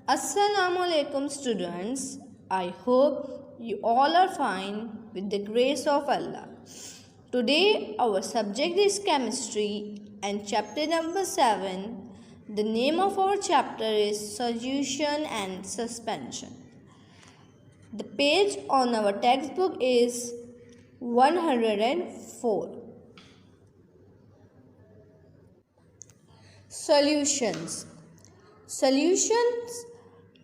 Assalamualaikum students. I hope you all are fine with the grace of Allah. Today our subject is chemistry and chapter number 7. The name of our chapter is solution and suspension. The page on our textbook is 104. Solutions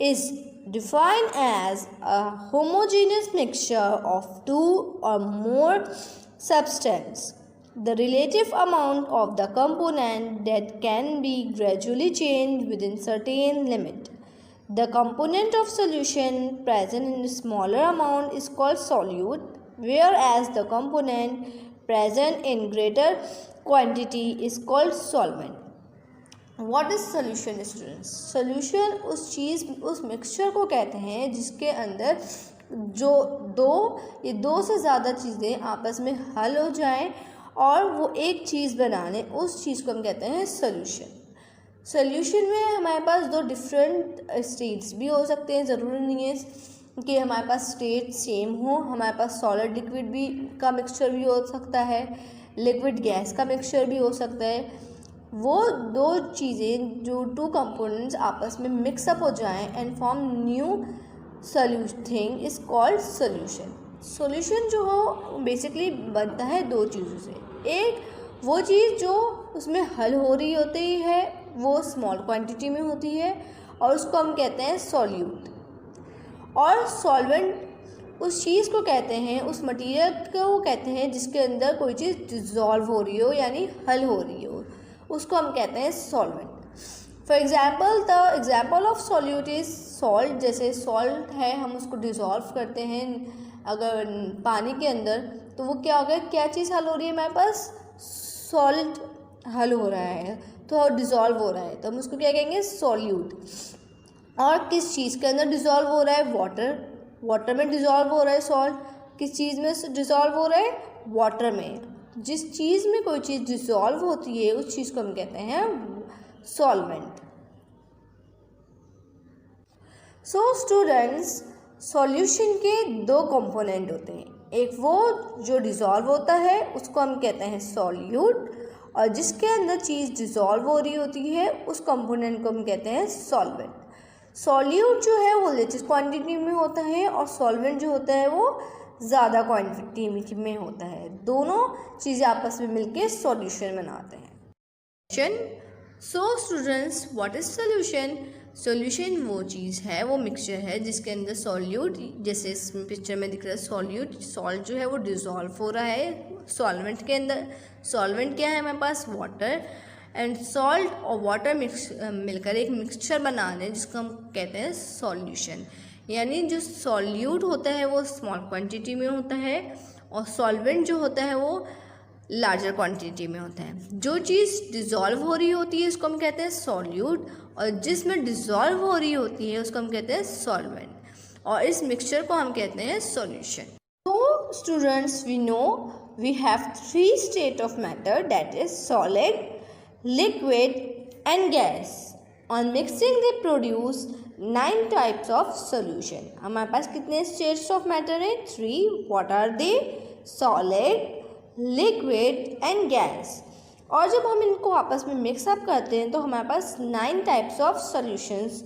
is defined as a homogeneous mixture of two or more substances. The relative amount of the component that can be gradually changed within certain limit. The component of solution present in a smaller amount is called solute, whereas the component present in greater quantity is called solvent. What is solution students? Solution उस mixture को कहते हैं जिसके अंदर जो दो से ज़्यादा चीज़ें आपस में हल हो जाएं और वो एक चीज़ बना लें, उस चीज़ को हम कहते हैं सोल्यूशन। सोल्यूशन में हमारे पास दो डिफरेंट स्टेट्स भी हो सकते हैं, ज़रूरी नहीं है कि हमारे पास स्टेट सेम हो। हमारे पास सॉलिड लिक्विड भी का मिक्सचर भी हो सकता है, लिक्विड गैस का मिक्सचर भी हो सकता है। वो दो चीज़ें जो टू कंपोनेंट्स आपस में मिक्सअप हो जाएं and form new thing is called solution. Solution जो हो बेसिकली बनता है दो चीज़ों से। एक वो चीज़ जो उसमें हल हो रही होती है वो स्मॉल क्वांटिटी में होती है और उसको हम कहते हैं सॉल्यूट, और सॉल्वेंट उस चीज़ को कहते हैं, उस मटेरियल को कहते हैं जिसके अंदर कोई चीज़ डिज़ोल्व हो रही हो यानी हल हो रही हो, उसको हम कहते हैं solvent. For example the example of solute is salt. जैसे सॉल्ट है, हम उसको डिज़ोल्व करते हैं अगर पानी के अंदर, तो वो क्या हो गया, क्या चीज़ हल हो रही है हमारे पास, सॉल्ट हल हो रहा है, तो डिज़ोल्व हो रहा है, तो हम उसको क्या कहेंगे, सॉल्यूट। और किस चीज़ के अंदर डिज़ोल्व हो रहा है, वाटर में डिज़ोल्व हो रहा है सॉल्ट। किस चीज़ में डिज़ोल्व हो रहा है, वाटर में। जिस चीज़ में कोई चीज़ डिज़ोल्व होती है उस चीज़ को हम कहते हैं सॉल्वेंट। सो स्टूडेंट्स, सॉल्यूशन के दो कंपोनेंट होते हैं, एक वो जो डिज़ोल्व होता है उसको हम कहते हैं सॉल्यूट, और जिसके अंदर चीज़ डिज़ोल्व हो रही होती है उस कंपोनेंट को हम कहते हैं सॉल्वेंट। सॉल्यूट जो है वो लिटिल क्वांटिटी में होता है और सॉल्वेंट जो होता है वो ज़्यादा क्वांटिटी में होता है। दोनों चीज़ें आपस में मिलके सॉल्यूशन बनाते हैं। So students, what is solution? Solution वो चीज़ है, वो मिक्सचर है जिसके अंदर सॉल्यूट, जैसे इस पिक्चर में दिख रहा है सॉल्यूट, सॉल्ट जो है वो डिज़ोल्व हो रहा है सॉल्वेंट के अंदर। सॉल्वेंट क्या है हमारे पास, वाटर, एंड सॉल्ट और वाटर मिलकर एक मिक्सचर बना लें जिसको हम कहते हैं सॉल्यूशन। यानी जो सॉल्यूट होता है वो स्मॉल क्वांटिटी में होता है और सॉल्वेंट जो होता है वो लार्जर क्वांटिटी में होता है। जो चीज़ डिज़ोल्व हो रही होती है उसको हम कहते हैं सॉल्यूट, और जिसमें डिज़ोल्व हो रही होती है उसको हम कहते हैं सॉल्वेंट, और इस मिक्सचर को हम कहते हैं सॉल्यूशन। तो students, we know we have three state of matter, that is solid, liquid and gas. On mixing they produce 9 types of solution. हमारे पास कितने स्टेट्स ऑफ मैटर हैं, 3। What are they, solid, liquid and gas. और जब हम इनको आपस में मिक्सअप करते हैं तो हमारे पास 9 टाइप्स ऑफ सोल्यूशंस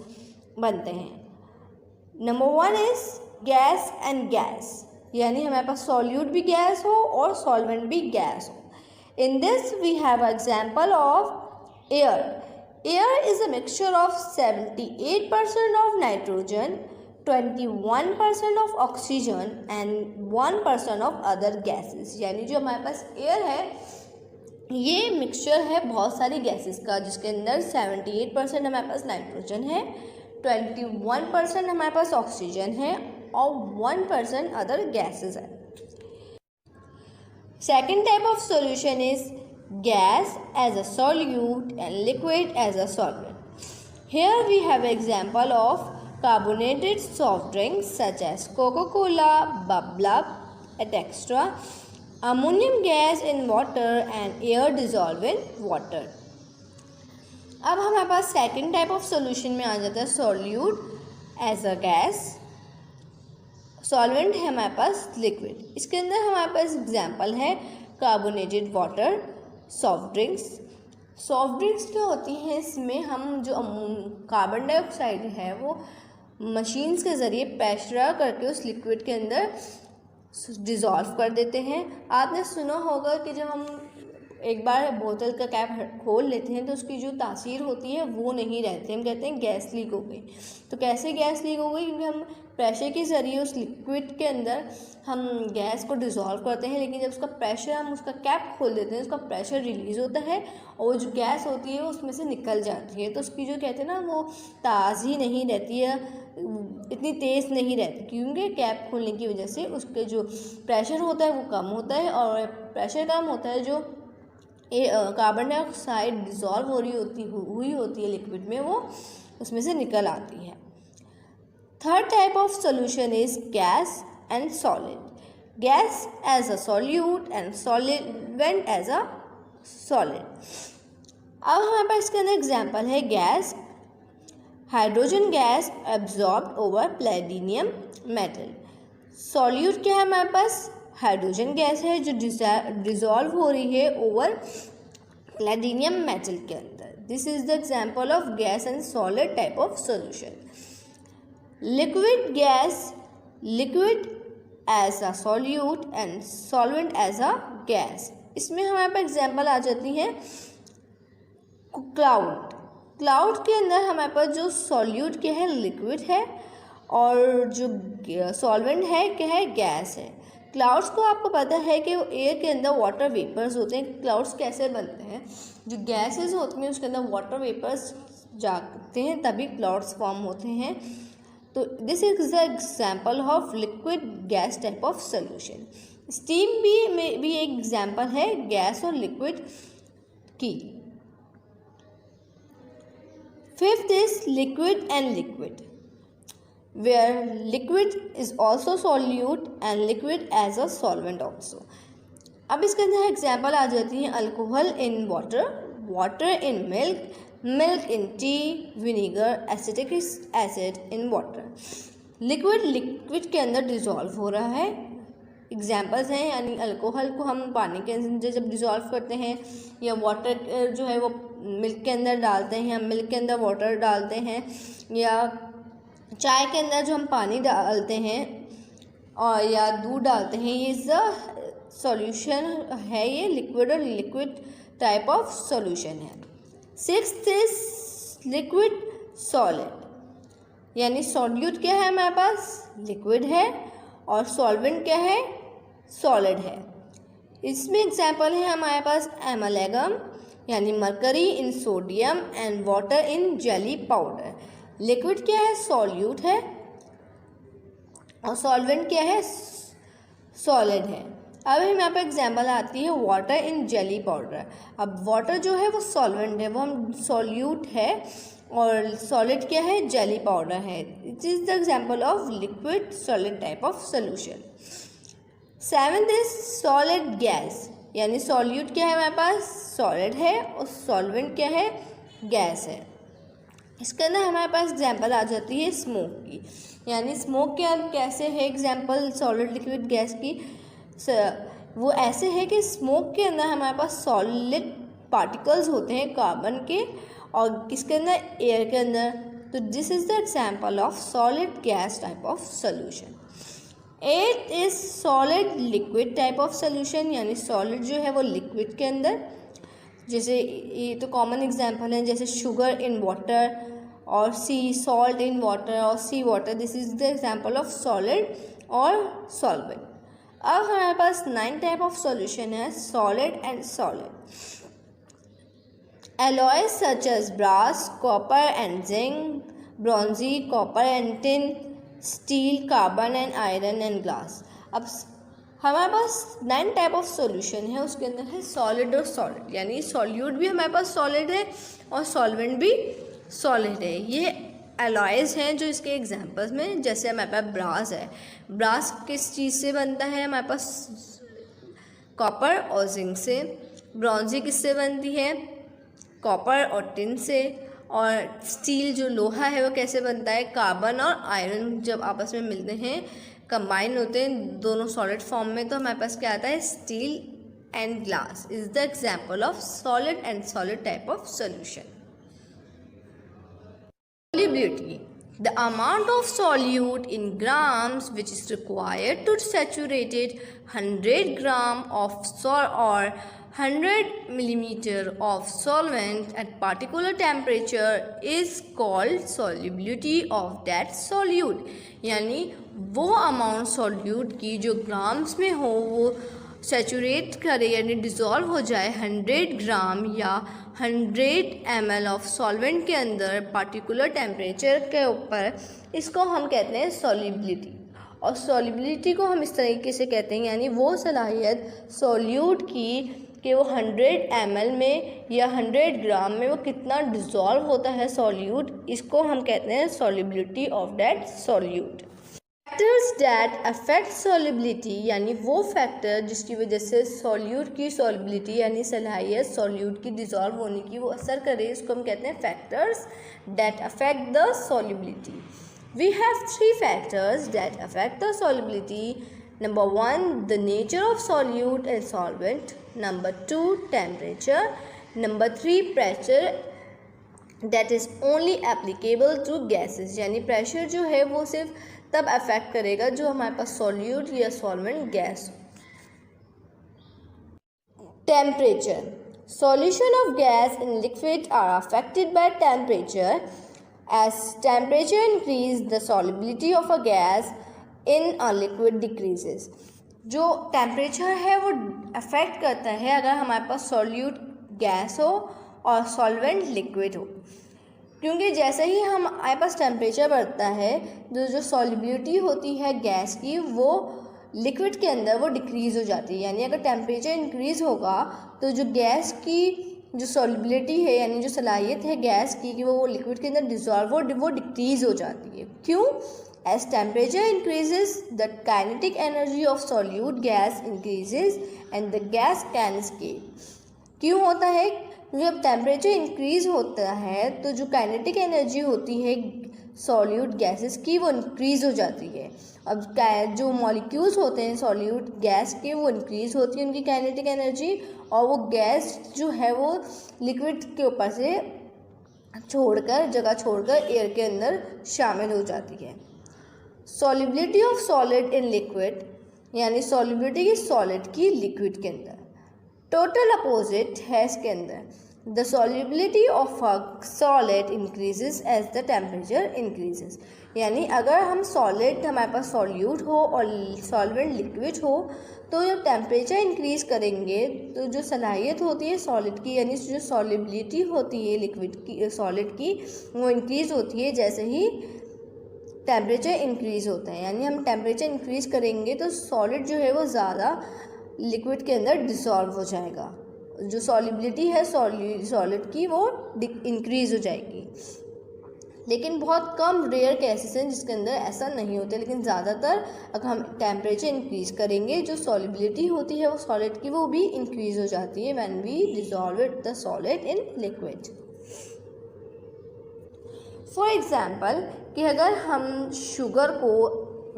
बनते हैं। Number 1 is gas and gas, यानी हमारे पास सॉल्यूट भी गैस हो और सॉल्वेंट भी गैस हो। In this we have example of air. Air is a mixture of 78% of nitrogen, 21% of oxygen and 1% of other gases। यानी जो हमारे पास एयर है ये मिक्सचर है बहुत सारी गैसेस का, जिसके अंदर 78% हमारे पास नाइट्रोजन है, 21% हमारे पास ऑक्सीजन है और 1% अदर गैसेस है। Second type of solution is gas as a solute and liquid as a solvent. Here we have example of carbonated soft drinks such as Coca-Cola, Bubble Up, etc. Ammonium gas in water and air dissolve in water. अब हमारे पास second type of solution में आ जाता है solute as a gas, solvent है हमारे पास लिक्विड। इसके अंदर हमारे पास एग्जांपल है carbonated water, soft drinks. Soft drinks क्या होती हैं, इसमें हम जो कार्बन डाइऑक्साइड है वो मशीन्स के ज़रिए प्रेशर करके उस लिक्विड के अंदर डिज़ोल्व कर देते हैं। आपने सुना होगा कि जब हम एक बार बोतल का कैप खोल लेते हैं तो उसकी जो तासीर होती है वो नहीं रहती, हम कहते हैं गैस लीक हो गई। तो कैसे गैस लीक हो गई, क्योंकि हम प्रेशर के ज़रिए उस लिक्विड के अंदर हम गैस को डिज़ोल्व करते हैं, लेकिन जब उसका प्रेशर हम उसका कैप खोल देते हैं उसका प्रेशर रिलीज़ होता है और वो जो गैस होती है उसमें से निकल जाती है। तो उसकी जो कहते हैं ना वो ताज़ी नहीं रहती है, इतनी तेज़ नहीं रहती, क्योंकि कैप खोलने की वजह से उसके जो प्रेशर होता है वो कम होता है, और प्रेशर कम होता है जो कार्बन डाइऑक्साइड डिज़ोल्व हुई होती है लिक्विड में, वो उसमें से निकल आती है। Third type of solution is gas and solid. Gas as a solute and solvent as a solid. अब हमारे पास इसके अंदर एग्जाम्पल है gas, hydrogen gas absorbed over platinum metal. Solute क्या है हमारे पास, हाइड्रोजन गैस है जो डिज़ोल्व हो रही है ओवर प्लेटिनियम मेटल के अंदर। This is the example of gas and solid type of solution. Liquid gas, liquid as a solute and solvent as a gas. इसमें हमारे पास एग्जांपल आ जाती हैं क्लाउड। क्लाउड के अंदर हमारे पास जो सॉल्यूट क्या है, लिक्विड है, और जो सॉल्वेंट है क्या है, गैस है। क्लाउड्स को आपको पता है कि एयर के अंदर वाटर वेपर्स होते हैं। क्लाउड्स कैसे बनते हैं, जो गैसेस होती हैं उसके अंदर वाटर वेपर्स जाते हैं तभी क्लाउड्स फॉर्म होते हैं। तो this is the example of liquid gas type of solution. Steam भी एक एग्जांपल है गैस और लिक्विड की। Fifth is liquid and liquid, where liquid is also solute and liquid as a solvent also। अब इसके अंदर एग्जाम्पल आ जाती हैं alcohol in water, water in milk, milk in T, vinegar, acetic acid in water. Liquid के अंदर dissolve हो रहा है, एग्जाम्पल्स हैं, यानी अल्कोहल को हम पानी के अंदर जब डिज़ोल्व करते हैं, या वाटर जो है वो मिल्क के अंदर डालते हैं, या मिल्क के अंदर वाटर डालते हैं, या चाय के अंदर जो हम पानी डालते हैं और या दूध डालते हैं, ये सॉल्यूशन है, ये लिक्विड और लिक्विड टाइप ऑफ सॉल्यूशन है। सिक्स्थ इज लिक्विड सॉलिड, यानी सॉल्यूट क्या है हमारे पास, लिक्विड है, और सॉल्वेंट क्या है, सॉलिड है। इसमें एग्जाम्पल है हमारे पास एमालेगम, यानी mercury in sodium and water in jelly powder. Liquid क्या है, सॉल्यूट है, और सॉल्वेंट क्या है, सॉलिड है। अब यहाँ पे एग्जाम्पल आती है वाटर इन जेली पाउडर। अब वाटर जो है वो सॉल्वेंट है, वो हम सॉल्यूट है, और सॉलिड क्या है, जेली पाउडर है। It is the example of liquid solid type of solution. Seventh is solid gas, यानी सॉल्यूट क्या है हमारे पास, सॉलिड है, और सॉल्वेंट क्या है, गैस है। इसके अंदर हमारे पास एग्जाम्पल आ जाती है स्मोक की, यानी स्मोक क्या कैसे है एग्जाम्पल सॉलिड लिक्विड गैस की, वो ऐसे है कि स्मोक के अंदर हमारे पास सॉलिड पार्टिकल्स होते हैं कार्बन के, और किसके अंदर, एयर के अंदर। तो this is the example of solid gas type of solution. Eight is solid liquid type of solution, यानी सॉलिड जो है वो लिक्विड के अंदर, जैसे ये तो कॉमन एग्जाम्पल हैं, जैसे शुगर इन वाटर, और सी सॉल्ट इन वाटर, और sea water. This is the example of solid और सॉल्वेंट। अब हमारे पास 9 टाइप ऑफ सॉल्यूशन है, solid and solid. alloys such as brass, copper and zinc, bronze, copper and tin, steel, carbon and iron and glass। अब हमारे पास 9 type of solution है, उसके अंदर है सॉलिड और सॉलिड, यानी सॉल्यूट भी हमारे पास सॉलिड है और सॉल्वेंट भी सॉलिड है। ये अलॉयज़ हैं जो इसके एग्जांपल्स में, जैसे हमारे पास ब्रास है। ब्रास किस चीज़ से बनता है, हमारे पास कॉपर और जिंक से। ब्रॉन्जी किससे बनती है, कॉपर और टिन से, और स्टील जो लोहा है वो कैसे बनता है, कार्बन और आयरन जब आपस में मिलते हैं, कंबाइन होते हैं दोनों सॉलिड फॉर्म में, तो हमारे पास क्या आता है, steel and glass is the example of solid and solid type of solution. Solubility: the amount of solute in grams which is required to saturate 100 gram of or 100 millimeter of solvent at particular temperature is called solubility of that solute. यानी वो amount solute की जो grams में हो वो saturate करे यानी dissolve हो जाए 100 ग्राम या 100 ml ऑफ सॉल्वेंट के अंदर पार्टिकुलर टेम्परेचर के ऊपर, इसको हम कहते हैं सॉल्युबिलिटी। और सॉल्युबिलिटी को हम इस तरीके से कहते हैं यानी वो सलाहियत सॉल्यूट की कि वो 100 ml में या 100 ग्राम में वो कितना डिज़ोल्व होता है सॉल्यूट, इसको हम कहते हैं solubility of that solute. Factors that affect solubility यानी वो फैक्टर जिसकी वजह से सॉल्यूट की सॉल्युबिलिटी यानी सलाहियत सॉल्यूट की डिज़ोल्व होने की वो असर करे, इसको हम कहते हैं factors that affect the solubility. We have 3 factors that affect the solubility. Number 1 the nature of solute and solvent, number 2 temperature, number 3 pressure that is only applicable to gases यानी प्रेशर जो है वो सिर्फ तब अफेक्ट करेगा जो हमारे पास सॉल्यूट या सॉल्वेंट गैस हो। Temperature: solution of gas in liquid are affected by temperature. As temperature increase the solubility of a gas in a liquid decreases. जो टेम्परेचर है वो अफेक्ट करता है अगर हमारे पास सॉल्यूट गैस हो और सॉल्वेंट लिक्विड हो, क्योंकि जैसे ही हमारे पास टेम्परेचर बढ़ता है जो सॉल्युबिलिटी होती है गैस की वो लिक्विड के अंदर वो डिक्रीज़ हो जाती है। यानी अगर टेम्परेचर इंक्रीज़ होगा तो जो गैस की जो सॉल्युबिलिटी है यानी जो सलाहियत है गैस की कि वो लिक्विड के अंदर डिज़ोल्व वो डिक्रीज़ हो जाती है। क्यों? As temperature increases the kinetic energy of solute gas increases and the gas can escape. क्यों होता है? जब टेम्परेचर इंक्रीज़ होता है तो जो काइनेटिक एनर्जी होती है सॉल्यूट गैसेस की वो इंक्रीज़ हो जाती है। अब जो मॉलिक्यूल्स होते हैं सॉल्यूट गैस के वो इंक्रीज़ होती है उनकी काइनेटिक एनर्जी, और वो गैस जो है वो लिक्विड के ऊपर से जगह छोड़कर एयर के अंदर शामिल हो जाती है। Solubility of solid in liquid यानी सॉल्युबिलिटी की सॉलिड की लिक्विड के अंदर। टोटल अपोजिट है इसके अंदर, the solubility of a solid increases as the temperature increases. यानी अगर हम सॉलिड हमारे पास सॉल्यूट हो और सॉल्वेंट लिक्विड हो तो जब टेम्परेचर इंक्रीज़ करेंगे तो जो सलाहियत होती है सॉलिड की यानी जो सॉल्युबिलिटी होती है लिक्विड की सॉलिड की वो इंक्रीज़ होती है जैसे ही टेम्परेचर इंक्रीज़ होता है। यानी हम टेम्परेचर इंक्रीज़ करेंगे तो सॉलिड जो है वो ज़्यादा लिक्विड के अंदर डिसॉल्व हो जाएगा, जो सॉल्युबिलिटी है सॉलिड की वो इंक्रीज़ हो जाएगी। लेकिन बहुत कम रेयर केसेस हैं जिसके अंदर ऐसा नहीं होता, लेकिन ज़्यादातर अगर हम टेम्परेचर इंक्रीज़ करेंगे जो सॉल्युबिलिटी होती है वो सॉलिड की वो भी इंक्रीज़ हो जाती है when we dissolve the solid in liquid. For example कि अगर हम शुगर को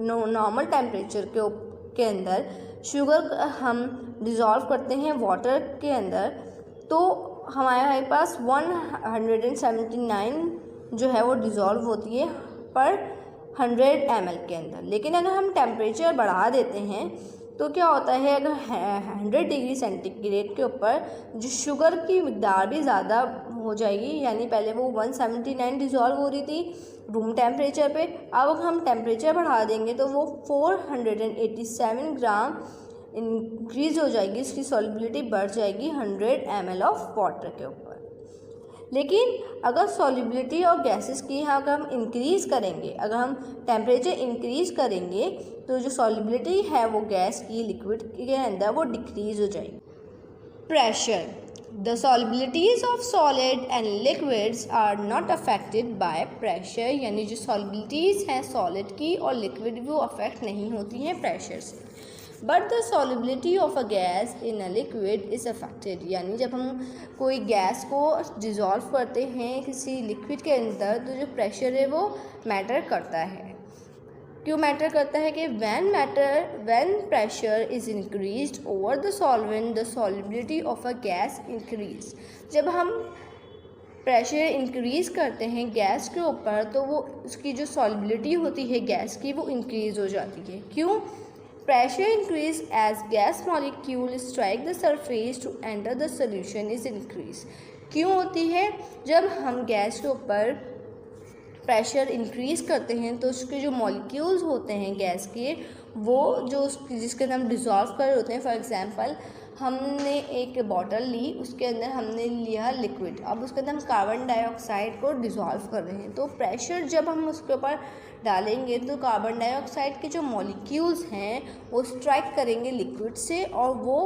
नॉर्मल टेम्परेचर के अंदर शुगर हम डिज़ोल्व करते हैं वाटर के अंदर तो हमारे पास 179 जो है वो डिज़ोल्व होती है पर 100 ml के अंदर। लेकिन अगर हम टेम्परेचर बढ़ा देते हैं तो क्या होता है, अगर 100 डिग्री सेंटीग्रेड के ऊपर जो शुगर की मिकदार भी ज़्यादा हो जाएगी। यानी पहले वो 179 डिज़ोल्व हो रही थी रूम टेम्परेचर पे, अब हम टेम्परेचर बढ़ा देंगे तो वो 487 ग्राम इंक्रीज़ हो जाएगी, इसकी सॉल्युबिलिटी बढ़ जाएगी 100 ml ऑफ वाटर के ऊपर। लेकिन अगर सॉल्युबिलिटी और गैसेस की अगर हम इंक्रीज़ करेंगे, अगर हम टेम्परेचर इंक्रीज़ करेंगे तो जो सॉल्युबिलिटी है वो गैस की लिक्विड के अंदर वो डिक्रीज़ हो जाएगी। Pressure: the solubilities of solid and liquids are not affected by pressure. यानी जो सॉल्युबिलिटीज़ हैं सॉलिड की और लिक्विड वो अफेक्ट नहीं होती हैं प्रेशर से। But the solubility of a gas in a liquid is affected. यानी जब हम कोई गैस को डिज़ोल्व करते हैं किसी लिक्विड के अंदर तो जो प्रेशर है वो मैटर करता है। क्यों मैटर करता है कि when pressure is increased over the solvent the solubility of a gas increase. जब हम प्रेशर इंक्रीज़ करते हैं गैस के ऊपर तो वो उसकी जो सॉल्युबिलिटी होती है गैस की वो इंक्रीज़ हो जाती है। क्यों? Pressure increase as gas molecule strike the surface to enter the solution is increase. क्यों होती है? जब हम गैस के ऊपर प्रेशर इंक्रीज़ करते हैं तो उसके जो मॉलिक्यूल्स होते हैं गैस के वो जो जिसके अंदर हम डिज़ोल्व कर रहे होते हैं, फॉर एग्जांपल हमने एक बॉटल ली, उसके अंदर हमने लिया लिक्विड, अब उसके अंदर हम कार्बन डाइऑक्साइड को डिज़ोल्व कर रहे हैं। तो प्रेशर जब हम उसके ऊपर डालेंगे तो कार्बन डाइऑक्साइड के जो मॉलिक्यूल्स हैं वो स्ट्राइक करेंगे लिक्विड से और वो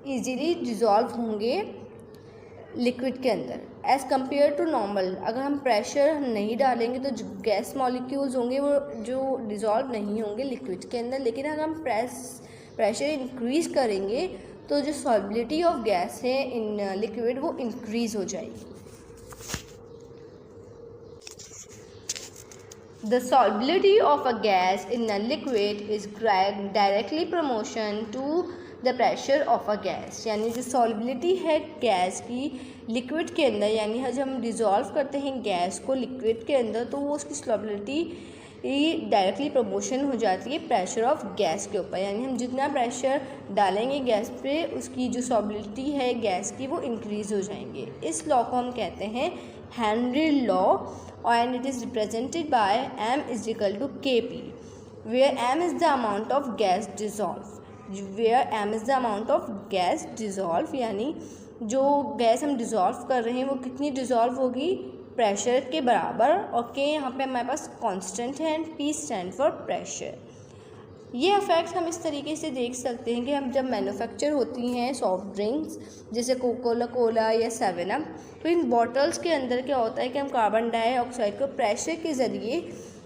ईजीली डिज़ोल्व होंगे लिक्विड के अंदर एज़ कम्पेयर टू नॉर्मल। अगर हम प्रेशर नहीं डालेंगे तो जो गैस मॉलिक्यूल्स होंगे वो जो डिज़ोल्व नहीं होंगे लिक्विड के अंदर, लेकिन अगर हम प्रेशर इंक्रीज़ करेंगे तो जो सॉल्युबिलिटी ऑफ गैस है इन लिक्विड वो इंक्रीज़ हो जाएगी। The solubility of a gas in a liquid is directly proportional to the pressure of a gas। यानी जो सॉल्युबिलिटी है गैस की लिक्विड के अंदर, यानी जब हम डिज़ोल्व करते हैं गैस को लिक्विड के अंदर तो वो उसकी सॉल्युबिलिटी डायरेक्टली प्रमोशन हो जाती है प्रेशर ऑफ गैस के ऊपर। यानी हम जितना प्रेशर डालेंगे गैस पे उसकी जो सॉल्युबिलिटी है गैस की वो इंक्रीज़ हो जाएंगे। इस लॉ को हम कहते हैं Henry law and it is represented by m is equal to kp where m is the amount of gas dissolved यानी जो गैस हम डिज़ोल्व कर रहे हैं वो कितनी डिज़ोल्व होगी प्रेशर के बराबर, और के यहाँ पे हमारे पास कांस्टेंट है and p stand for pressure. ये इफ़ेक्ट हम इस तरीके से देख सकते हैं कि हम जब मैन्युफैक्चर होती हैं सॉफ्ट ड्रिंक्स जैसे कोला या 7 अप, तो इन बॉटल्स के अंदर क्या होता है कि हम कार्बन डाइऑक्साइड को प्रेशर के ज़रिए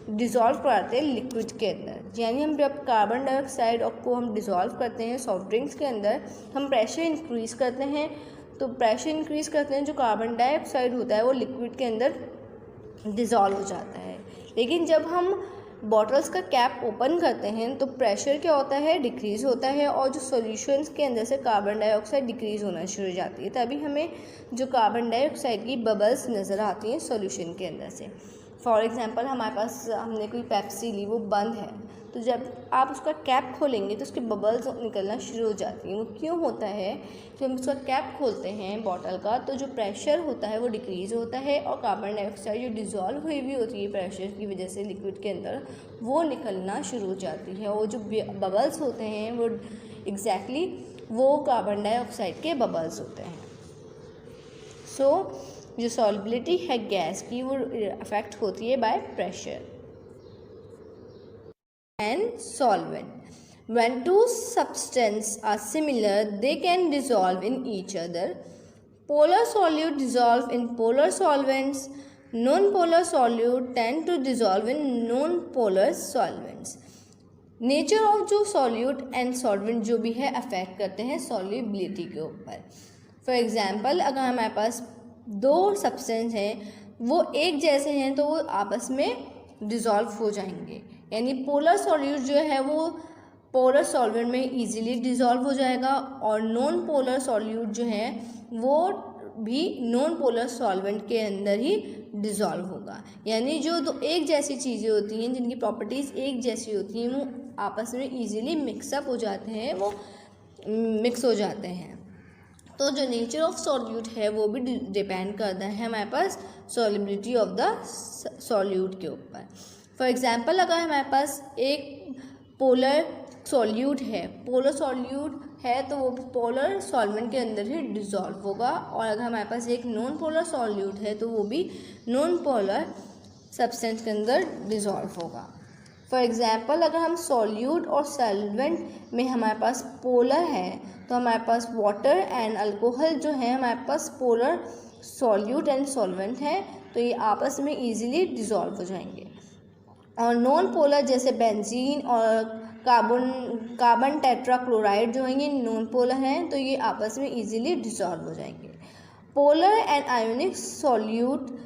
डिज़ोल्व कराते हैं लिक्विड के अंदर। यानी हम जब कार्बन डाइऑक्साइड को हम डिज़ोल्व करते हैं सॉफ्ट ड्रिंक्स के अंदर हम प्रेशर इंक्रीज़ करते हैं, तो प्रेशर इंक्रीज़ करते हैं जो कार्बन डाइऑक्साइड होता है वो लिक्विड के अंदर डिज़ोल्व हो जाता है। लेकिन जब हम बॉटल्स का कैप ओपन करते हैं तो प्रेशर क्या होता है डिक्रीज़ होता है और जो सॉल्यूशंस के अंदर से कार्बन डाइऑक्साइड डिक्रीज़ होना शुरू हो जाती है, तभी हमें जो कार्बन डाइऑक्साइड की बबल्स नज़र आती हैं सॉल्यूशन के अंदर से। फॉर एग्जांपल हमारे पास हमने कोई पेप्सी ली वो बंद है, तो जब आप उसका कैप खोलेंगे तो उसके बबल्स निकलना शुरू हो जाती हैं। वो क्यों होता है? जब हम उसका कैप खोलते हैं बॉटल का तो जो प्रेशर होता है वो डिक्रीज़ होता है और कार्बन डाइऑक्साइड जो डिज़ोल्व हुई हुई होती है प्रेशर की वजह से लिक्विड के अंदर वो निकलना शुरू हो जाती है, और जो बबल्स होते हैं वो एग्जैक्टली वो कार्बन डाइऑक्साइड के बबल्स होते हैं। जो सॉल्युबिलिटी है गैस की वो अफेक्ट होती है by pressure. And solvent. When two substances are similar, they can dissolve in each other. Polar solute dissolve in polar solvents. Non-polar solute tend to dissolve in non-polar solvents. Nature of जो solute and solvent जो भी है affect करते हैं solubility के ऊपर। For example अगर हमारे पास दो सब्सटेंस हैं वो एक जैसे हैं तो वो आपस में डिज़ोल्व हो जाएंगे, यानी पोलर सॉल्यूट जो है वो पोलर सॉल्वेंट में इजीली डिज़ोल्व हो जाएगा और नॉन पोलर सॉल्यूट जो है वो भी नॉन पोलर सॉल्वेंट के अंदर ही डिज़ोल्व होगा। यानी जो दो एक जैसी चीज़ें होती हैं जिनकी प्रॉपर्टीज़ एक जैसी होती हैं वो आपस में इजीली मिक्सअप हो जाते हैं, वो मिक्स हो जाते हैं। तो जो नेचर ऑफ सॉल्यूट है वो भी डिपेंड करता है हमारे पास सॉल्युबिलिटी ऑफ द सॉल्यूट के ऊपर। फॉर एग्जांपल अगर हमारे पास एक पोलर सॉल्यूट है तो वो पोलर सॉल्वेंट के अंदर ही डिज़ोल्व होगा, और अगर हमारे पास एक नॉन पोलर सॉल्यूट है तो वो भी नॉन पोलर सब्सटेंस के अंदर डिज़ोल्व होगा। फॉर एग्जांपल अगर हम सॉल्यूट और सॉल्वेंट में हमारे पास पोलर है तो हमारे पास वाटर एंड अल्कोहल जो है हमारे पास पोलर सॉल्यूट एंड सॉल्वेंट है, तो ये आपस में इजीली डिज़ोल्व हो जाएंगे। और नॉन पोलर जैसे बेंजीन और कार्बन टेट्राक्लोराइड जो है ये नॉन पोलर हैं, तो ये आपस में इजीली डिसॉल्व हो जाएंगे। Polar and ionic solute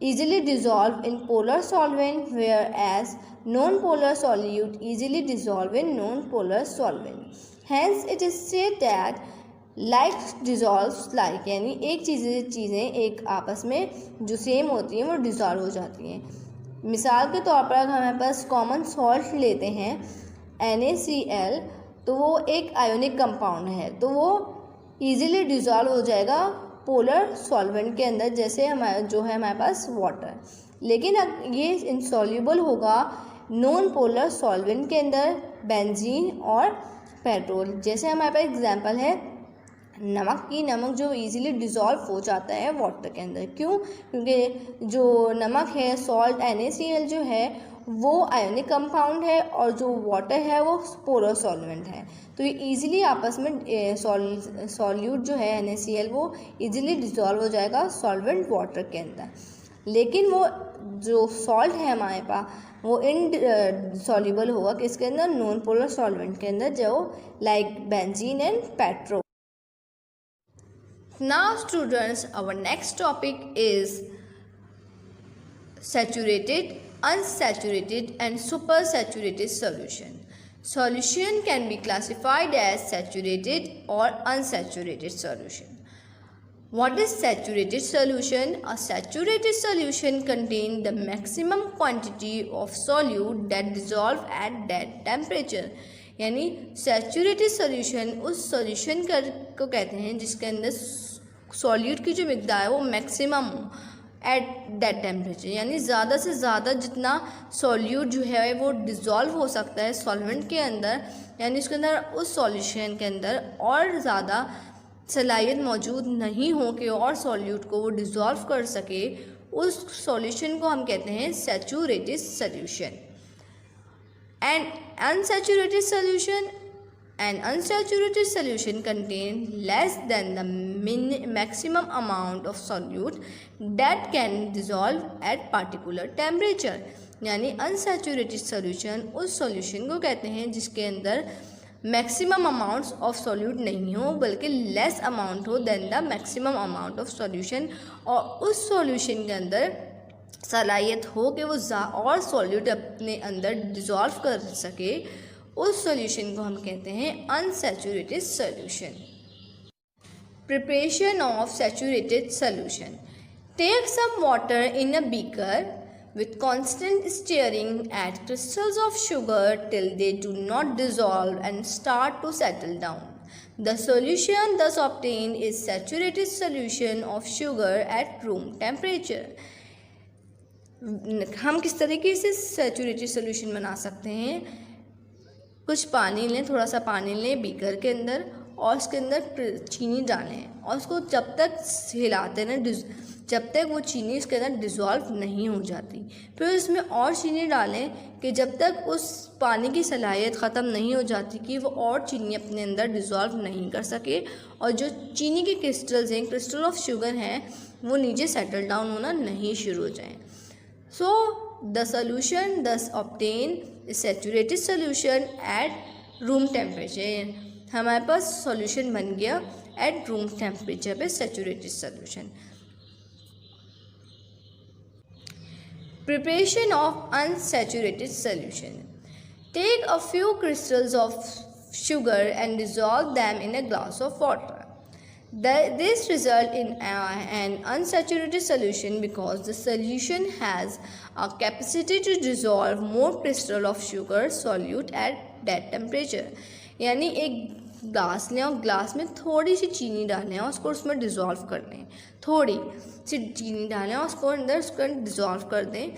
easily dissolve in polar solvent, whereas non-polar solute easily dissolve in non-polar solvent. Hence it is said that like dissolves like, यानी एक चीज़ें एक आपस में जो सेम होती हैं वो डिज़ोल्व हो जाती हैं। मिसाल के तौर पर अगर हमारे पास कॉमन सॉल्ट लेते हैं NaCl, तो वो एक आयोनिक कंपाउंड है, तो वो ईजिली डिज़ोल्व हो जाएगा पोलर सॉल्वेंट के अंदर, जैसे हमारे जो है हमारे पास वाटर। लेकिन अब ये इनसॉल्युबल होगा नॉन पोलर सॉल्वेंट के अंदर, बेंजीन और पेट्रोल। जैसे हमारे पास एग्जांपल है नमक की, नमक जो इजीली डिज़ोल्व हो जाता है वाटर के अंदर। क्यों? क्योंकि जो नमक है सॉल्ट NaCl जो है वो आयोनिक कंपाउंड है और जो वाटर है वो पोलर सॉल्वेंट है, तो ये इजीली आपस में सॉल्यूट जो है NaCl वो इजीली डिज़ोल्व हो जाएगा सॉल्वेंट वाटर के अंदर। लेकिन वो जो सॉल्ट है हमारे पास वो इनसॉल्युबल होगा किसके अंदर? नॉन पोलर सॉल्वेंट के अंदर, जो like benzene and petrol. Now students, our next topic is saturated, unsaturated and supersaturated solution. Solution can be classified as saturated or unsaturated solution. What is saturated solution? A saturated solution contains the maximum quantity of solute that dissolve at that temperature. यानी saturated solution उस solution को कहते हैं जिसके अंदर solute की जो मिकदार है वो मैक्सिमम हो एट दैट टेम्परेचर, यानी ज़्यादा से ज़्यादा जितना सॉल्यूट जो है वो डिज़ोल्व हो सकता है सॉल्वेंट के अंदर, यानी उसके अंदर उस सॉल्यूशन के अंदर और ज़्यादा सलाहियत मौजूद नहीं हो कि और सॉल्यूट को वो डिज़ोल्व कर सके, उस सॉल्यूशन को हम कहते हैं saturated solution. And unsaturated solution, an unsaturated solution contains less than the maximum amount of solute that can dissolve at particular temperature. यानी unsaturated solution उस solution को कहते हैं जिसके अंदर मैक्सिमम अमाउंट्स ऑफ सॉल्यूट नहीं हो बल्कि लेस अमाउंट हो than the maximum amount of solution, और उस सॉल्यूशन के अंदर सलाहियत हो कि वो और सॉल्यूट अपने अंदर डिज़ोल्व कर सके, उस सॉल्यूशन को हम कहते हैं unsaturated solution. Preparation of saturated solution. Take some water in a beaker with constant stirring add crystals of sugar till they do not dissolve and start to settle down. The solution thus obtained is saturated solution of sugar at room temperature. हम किस तरीके से saturated solution बना सकते हैं? कुछ पानी लें, थोड़ा सा पानी लें बीकर के अंदर और उसके अंदर चीनी डालें और उसको जब तक हिलाते रहें जब तक वो चीनी उसके अंदर डिज़ोल्व नहीं हो जाती। फिर उसमें और चीनी डालें कि जब तक उस पानी की सलाहियत ख़त्म नहीं हो जाती कि वो और चीनी अपने अंदर डिज़ोल्व नहीं कर सके, और जो चीनी के क्रिस्टल्स हैं, क्रिस्टल ऑफ शुगर हैं, वो नीचे सेटल डाउन होना नहीं शुरू हो जाएँ। So the solution thus obtained is saturated solution at room temperature. हमारे पास solution बन गया at room temperature पे saturated solution. Preparation of unsaturated solution. Take a few crystals of sugar and dissolve them in a glass of water. This results in an unsaturated solution because the solution has a capacity to dissolve more crystal of sugar solute at that temperature. यानी एक glass लें और glass में थोड़ी सी चीनी डालें और उसको उसमें डिज़ोल्व कर दें, थोड़ी सी चीनी डालें और उसको अंदर उसको डिज़ोल्व कर दें,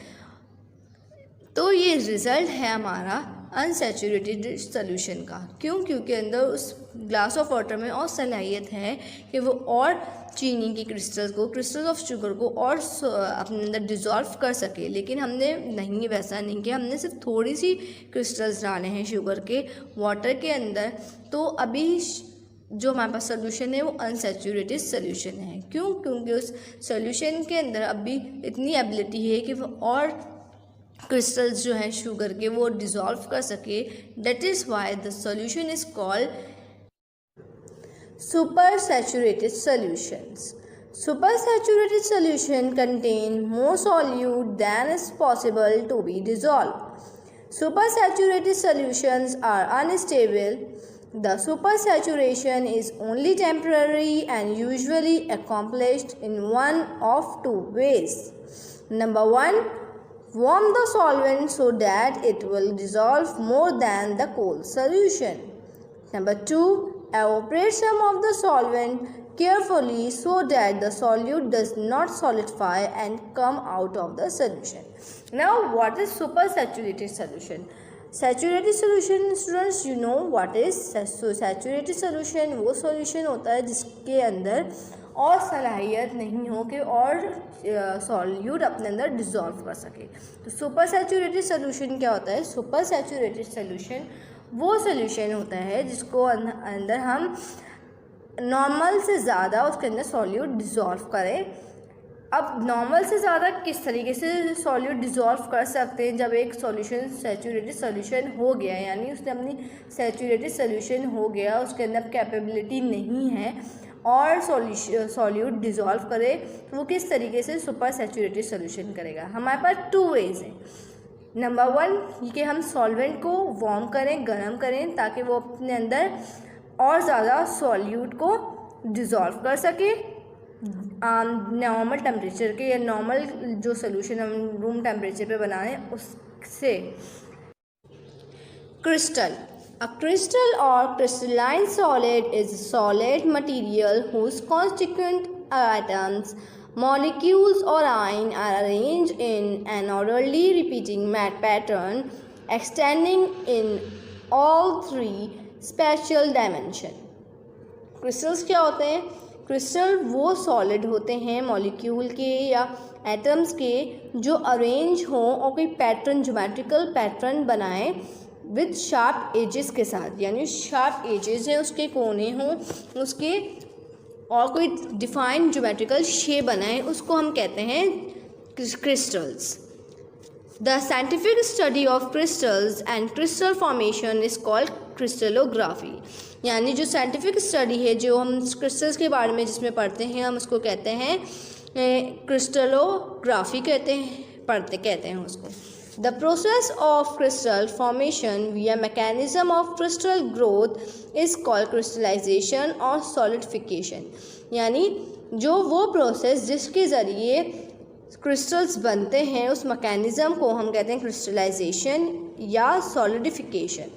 तो ये रिज़ल्ट है हमारा अनसैचुरेटेड सॉल्यूशन का। क्यों? क्योंकि अंदर उस ग्लास ऑफ वाटर में और सलाहियत है कि वो और चीनी की क्रिस्टल्स ऑफ शुगर को और अपने अंदर डिज़ोल्व कर सके, लेकिन हमने नहीं, वैसा नहीं किया, हमने सिर्फ थोड़ी सी क्रिस्टल्स डाले हैं शुगर के वाटर के अंदर, तो अभी जो हमारे पास सोल्यूशन है वो अनसैचुरेटेड सोल्यूशन है। क्यों? क्योंकि उस सोल्यूशन के अंदर अभी इतनी एबिलिटी है कि वो और क्रिस्टल्स जो हैं शुगर के वो डिज़ोल्व कर सके। That is why the solution is called supersaturated solutions. Supersaturated solution contain more solute than is possible to be dissolved. Supersaturated solutions are unstable. The supersaturation is only temporary and usually accomplished in one of two ways. Number 1, warm the solvent so that it will dissolve more than the cold solution. Number 2, evaporate some of the solvent carefully so that the solute does not solidify and come out of the solution. Now, what is supersaturated solution? Saturated solution, students, you know what is. So saturated solution वो solution होता है जिसके अंदर और सलाहियत नहीं हो कि और सॉल्यूट अपने अंदर डिज़ोल्व कर सके। तो सुपर सैचुरेटेड सोल्यूशन क्या होता है? सुपर सैचुरेटेड सोल्यूशन वो सोल्यूशन होता है जिसको अंदर हम नॉर्मल से ज़्यादा उसके अंदर सॉल्यूट डिज़ोल्व करें। अब नॉर्मल से ज़्यादा किस तरीके से सॉल्यूट डिज़ोल्व कर सकते हैं? जब एक सॉल्यूशन सैचुरेटेड सॉल्यूशन हो गया, यानी उसने अपनी सैचुरेटेड सॉल्यूशन हो गया, उसके अंदर कैपेबिलिटी नहीं है और सॉल्यूट डिज़ोल्व करे, तो वो किस तरीके से सुपर सैचुरेटेड सॉल्यूशन करेगा? हमारे पास 2 वेज़ हैं। नंबर 1 कि हम सॉल्वेंट को वार्म करें, गर्म करें, ताकि वो अपने अंदर और ज़्यादा सॉल्यूट को डिज़ोल्व कर सके नॉर्मल टेम्परेचर के, या नॉर्मल जो सोल्यूशन हम रूम टेम्परेचर पे बनाएं उससे। Crystal, a crystal or crystalline solid is a solid material whose constituent atoms, molecules or ions are arranged in an orderly repeating pattern extending in all 3 spatial dimensions. Crystals क्या होते हैं? Crystal वो solid होते हैं molecule के या atoms के जो अरेंज हों और कोई पैटर्न, ज्योमेट्रिकल पैटर्न बनाएं विद शार्प एजेस के साथ, यानी शार्प एजेस हैं, उसके कोने हों, उसके और कोई डिफाइंड ज्योमेट्रिकल शेप बनाएं, उसको हम कहते हैं crystals. The scientific study of crystals and crystal formation is called crystallography. यानी जो साइंटिफिक स्टडी है जो हम क्रिस्टल्स के बारे में जिसमें पढ़ते हैं, हम उसको कहते हैं क्रिस्टलोग्राफी कहते हैं उसको। The process of crystal formation via mechanism of crystal growth is called crystallization or solidification। यानी जो वो प्रोसेस जिसके ज़रिए क्रिस्टल्स बनते हैं उस मैकेनिज़्म को हम कहते हैं क्रिस्टलाइजेशन या सॉलिडिफिकेशन।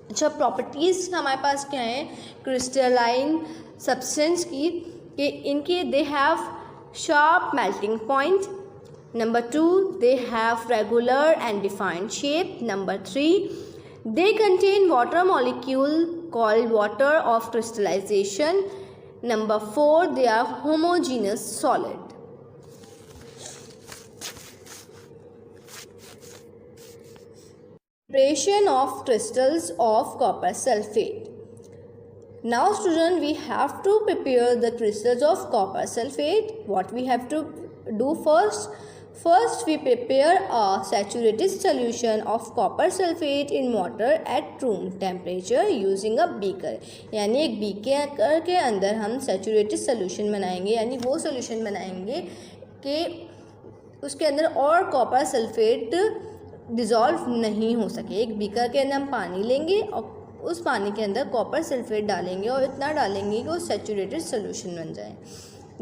अच्छा, प्रॉपर्टीज़ हमारे पास क्या हैं क्रिस्टलाइन सब्सटेंस की कि इनके they have sharp melting point. Number 2, they have regular and defined shape. Number 3, they contain water molecule called water of crystallization. Number 4, they are homogeneous solid. Preparation of crystals of copper sulfate. Now student, we have to prepare the crystals of copper sulfate. What we have to do first? First, we prepare a saturated solution of copper sulfate in water at room temperature using a beaker। यानी एक beaker के अंदर हम saturated solution बनाएंगे, यानी वो solution बनाएंगे कि उसके अंदर और कॉपर सल्फेट डिज़ोल्व नहीं हो सके। एक बीकर के अंदर हम पानी लेंगे और उस पानी के अंदर कॉपर सल्फेट डालेंगे और इतना डालेंगे कि वो सैचुरेटेड सोल्यूशन बन जाए।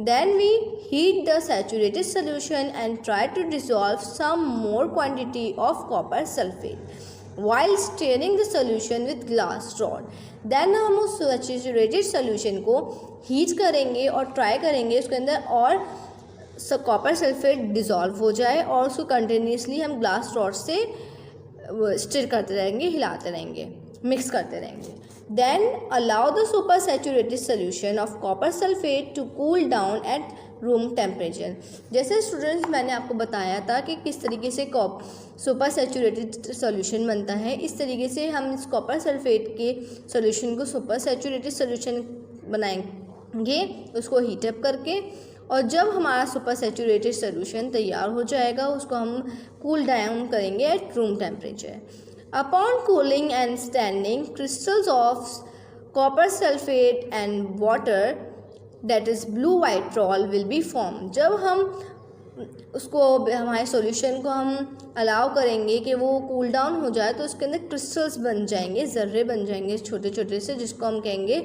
Then we heat the saturated solution and try to dissolve some more quantity of copper sulfate while stirring the solution with glass rod. Then हम उस saturated solution को heat करेंगे और try करेंगे उसके अंदर और कॉपर सल्फेट डिज़ोल्व हो जाए और उसको कंटिन्यूसली हम ग्लास रॉड से स्टिर करते रहेंगे, हिलाते रहेंगे, मिक्स करते रहेंगे। Then allow the supersaturated solution of copper sulfate to cool down at room temperature। जैसे स्टूडेंट्स मैंने आपको बताया था कि किस तरीके से सुपर सैचुरेटेड सोल्यूशन बनता है, इस तरीके से हम इस कॉपर सल्फेट के सोल्यूशन को सुपर सैचुरेटेड सोल्यूशन बनाएंगे, उसको हीटअप करके और जब हमारा सुपर सैचुरेटेड सोल्यूशन तैयार हो जाएगा उसको हम कूल डाउन करेंगे at room temperature. Upon cooling and standing crystals of copper sulphate and water that is blue vitriol will be form. जब हम उसको हमारे सॉल्यूशन को हम अलाउ करेंगे कि वो कूल डाउन हो जाए तो उसके अंदर क्रिस्टल्स बन जाएंगे, ज़र्रे बन जाएंगे छोटे छोटे से, जिसको हम कहेंगे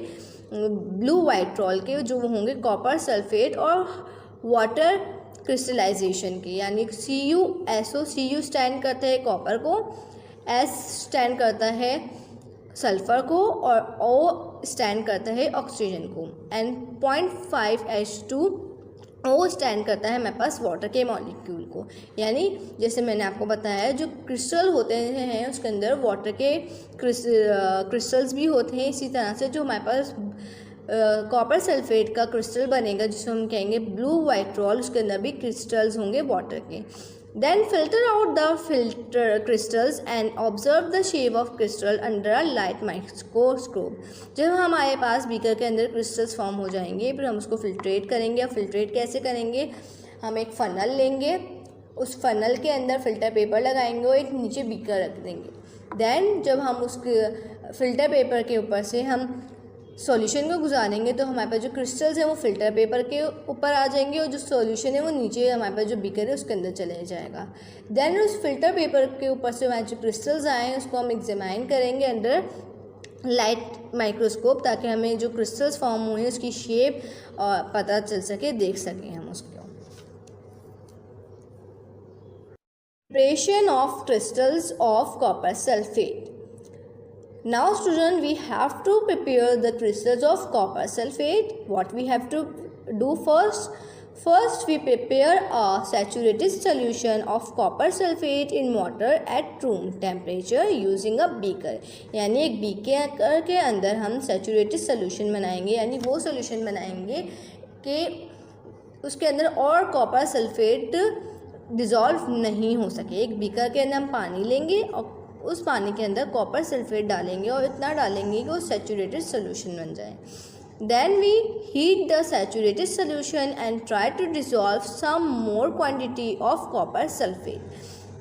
ब्लू वाइट्रॉल के, जो होंगे कॉपर सल्फेट और वाटर क्रिस्टलाइजेशन के। यानी CuSO, Cu स्टैंड करता है कॉपर को, S स्टैंड करता है सल्फ़र को और O स्टैंड करता है ऑक्सीजन को एंड 0.5H2O स्टैंड करता है हमारे पास वाटर के मॉलिक्यूल को। यानी जैसे मैंने आपको बताया जो क्रिस्टल होते हैं उसके अंदर वाटर के क्रिस्टल्स भी होते हैं। इसी तरह से जो हमारे पास कॉपर सल्फेट का क्रिस्टल बनेगा जिसको हम कहेंगे ब्लू वाइट्रॉल, उसके अंदर भी क्रिस्टल्स होंगे वाटर के। Then filter out the filter crystals and observe the shape of crystal under a light microscope। जब हमारे पास बीकर के अंदर क्रिस्टल्स फॉर्म हो जाएंगे फिर हम उसको फिल्ट्रेट करेंगे। अब फिल्ट्रेट कैसे करेंगे, हम एक फ़नल लेंगे, उस फ़नल के अंदर फ़िल्टर पेपर लगाएंगे और एक नीचे बीकर रख देंगे। देन जब हम उसके फ़िल्टर पेपर के ऊपर से हम सॉल्यूशन को गुजारेंगे तो हमारे पास जो क्रिस्टल्स हैं वो फ़िल्टर पेपर के ऊपर आ जाएंगे और जो सॉल्यूशन है वो नीचे हमारे पास जो बीकर है उसके अंदर चले जाएगा। देन उस फिल्टर पेपर के ऊपर से हमारे जो क्रिस्टल्स आए हैं उसको हम एग्जामाइन करेंगे अंडर लाइट माइक्रोस्कोप, ताकि हमें जो क्रिस्टल्स फॉर्म हुए हैं उसकी शेप पता चल सके, देख सकें हम उसको। Preparation of crystals of copper sulphate. Now student, we have to prepare the crystals of copper sulfate. What we have to do first? First we prepare a saturated solution of copper sulfate in water at room temperature using a beaker। यानी एक beaker के अंदर हम saturated solution बनाएंगे, यानी वो solution बनाएंगे कि उसके अंदर और कॉपर सल्फेट डिज़ोल्व नहीं हो सके। एक बीकर के अंदर हम पानी लेंगे और उस पानी के अंदर कॉपर सल्फेट डालेंगे और इतना डालेंगे कि वो सैचुरेटेड सोल्यूशन बन जाए। Then we heat the saturated solution and try to dissolve some more quantity of copper sulphate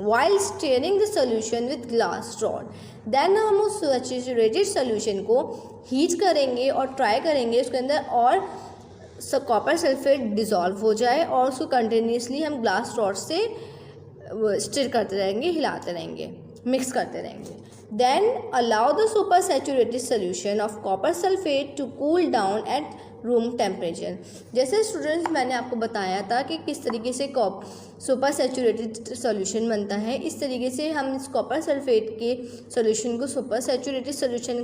while stirring the solution with glass rod. Then हम उस सैचुरेटेड सोल्यूशन को हीट करेंगे और ट्राई करेंगे उसके अंदर और कॉपर सल्फेट डिज़ोल्व हो जाए और उसको कंटिन्यूसली हम ग्लास रॉड से स्टिर करते रहेंगे, हिलाते रहेंगे, मिक्स करते रहेंगे। Then allow the super saturated solution of copper sulphate to cool down at room temperature. जैसे स्टूडेंट्स मैंने आपको बताया था कि किस तरीके से सुपर सैचुरेटेड सोल्यूशन बनता है, इस तरीके से हम इस कॉपर सल्फेट के सोल्यूशन को सुपर सैचुरेटेड सोल्यूशन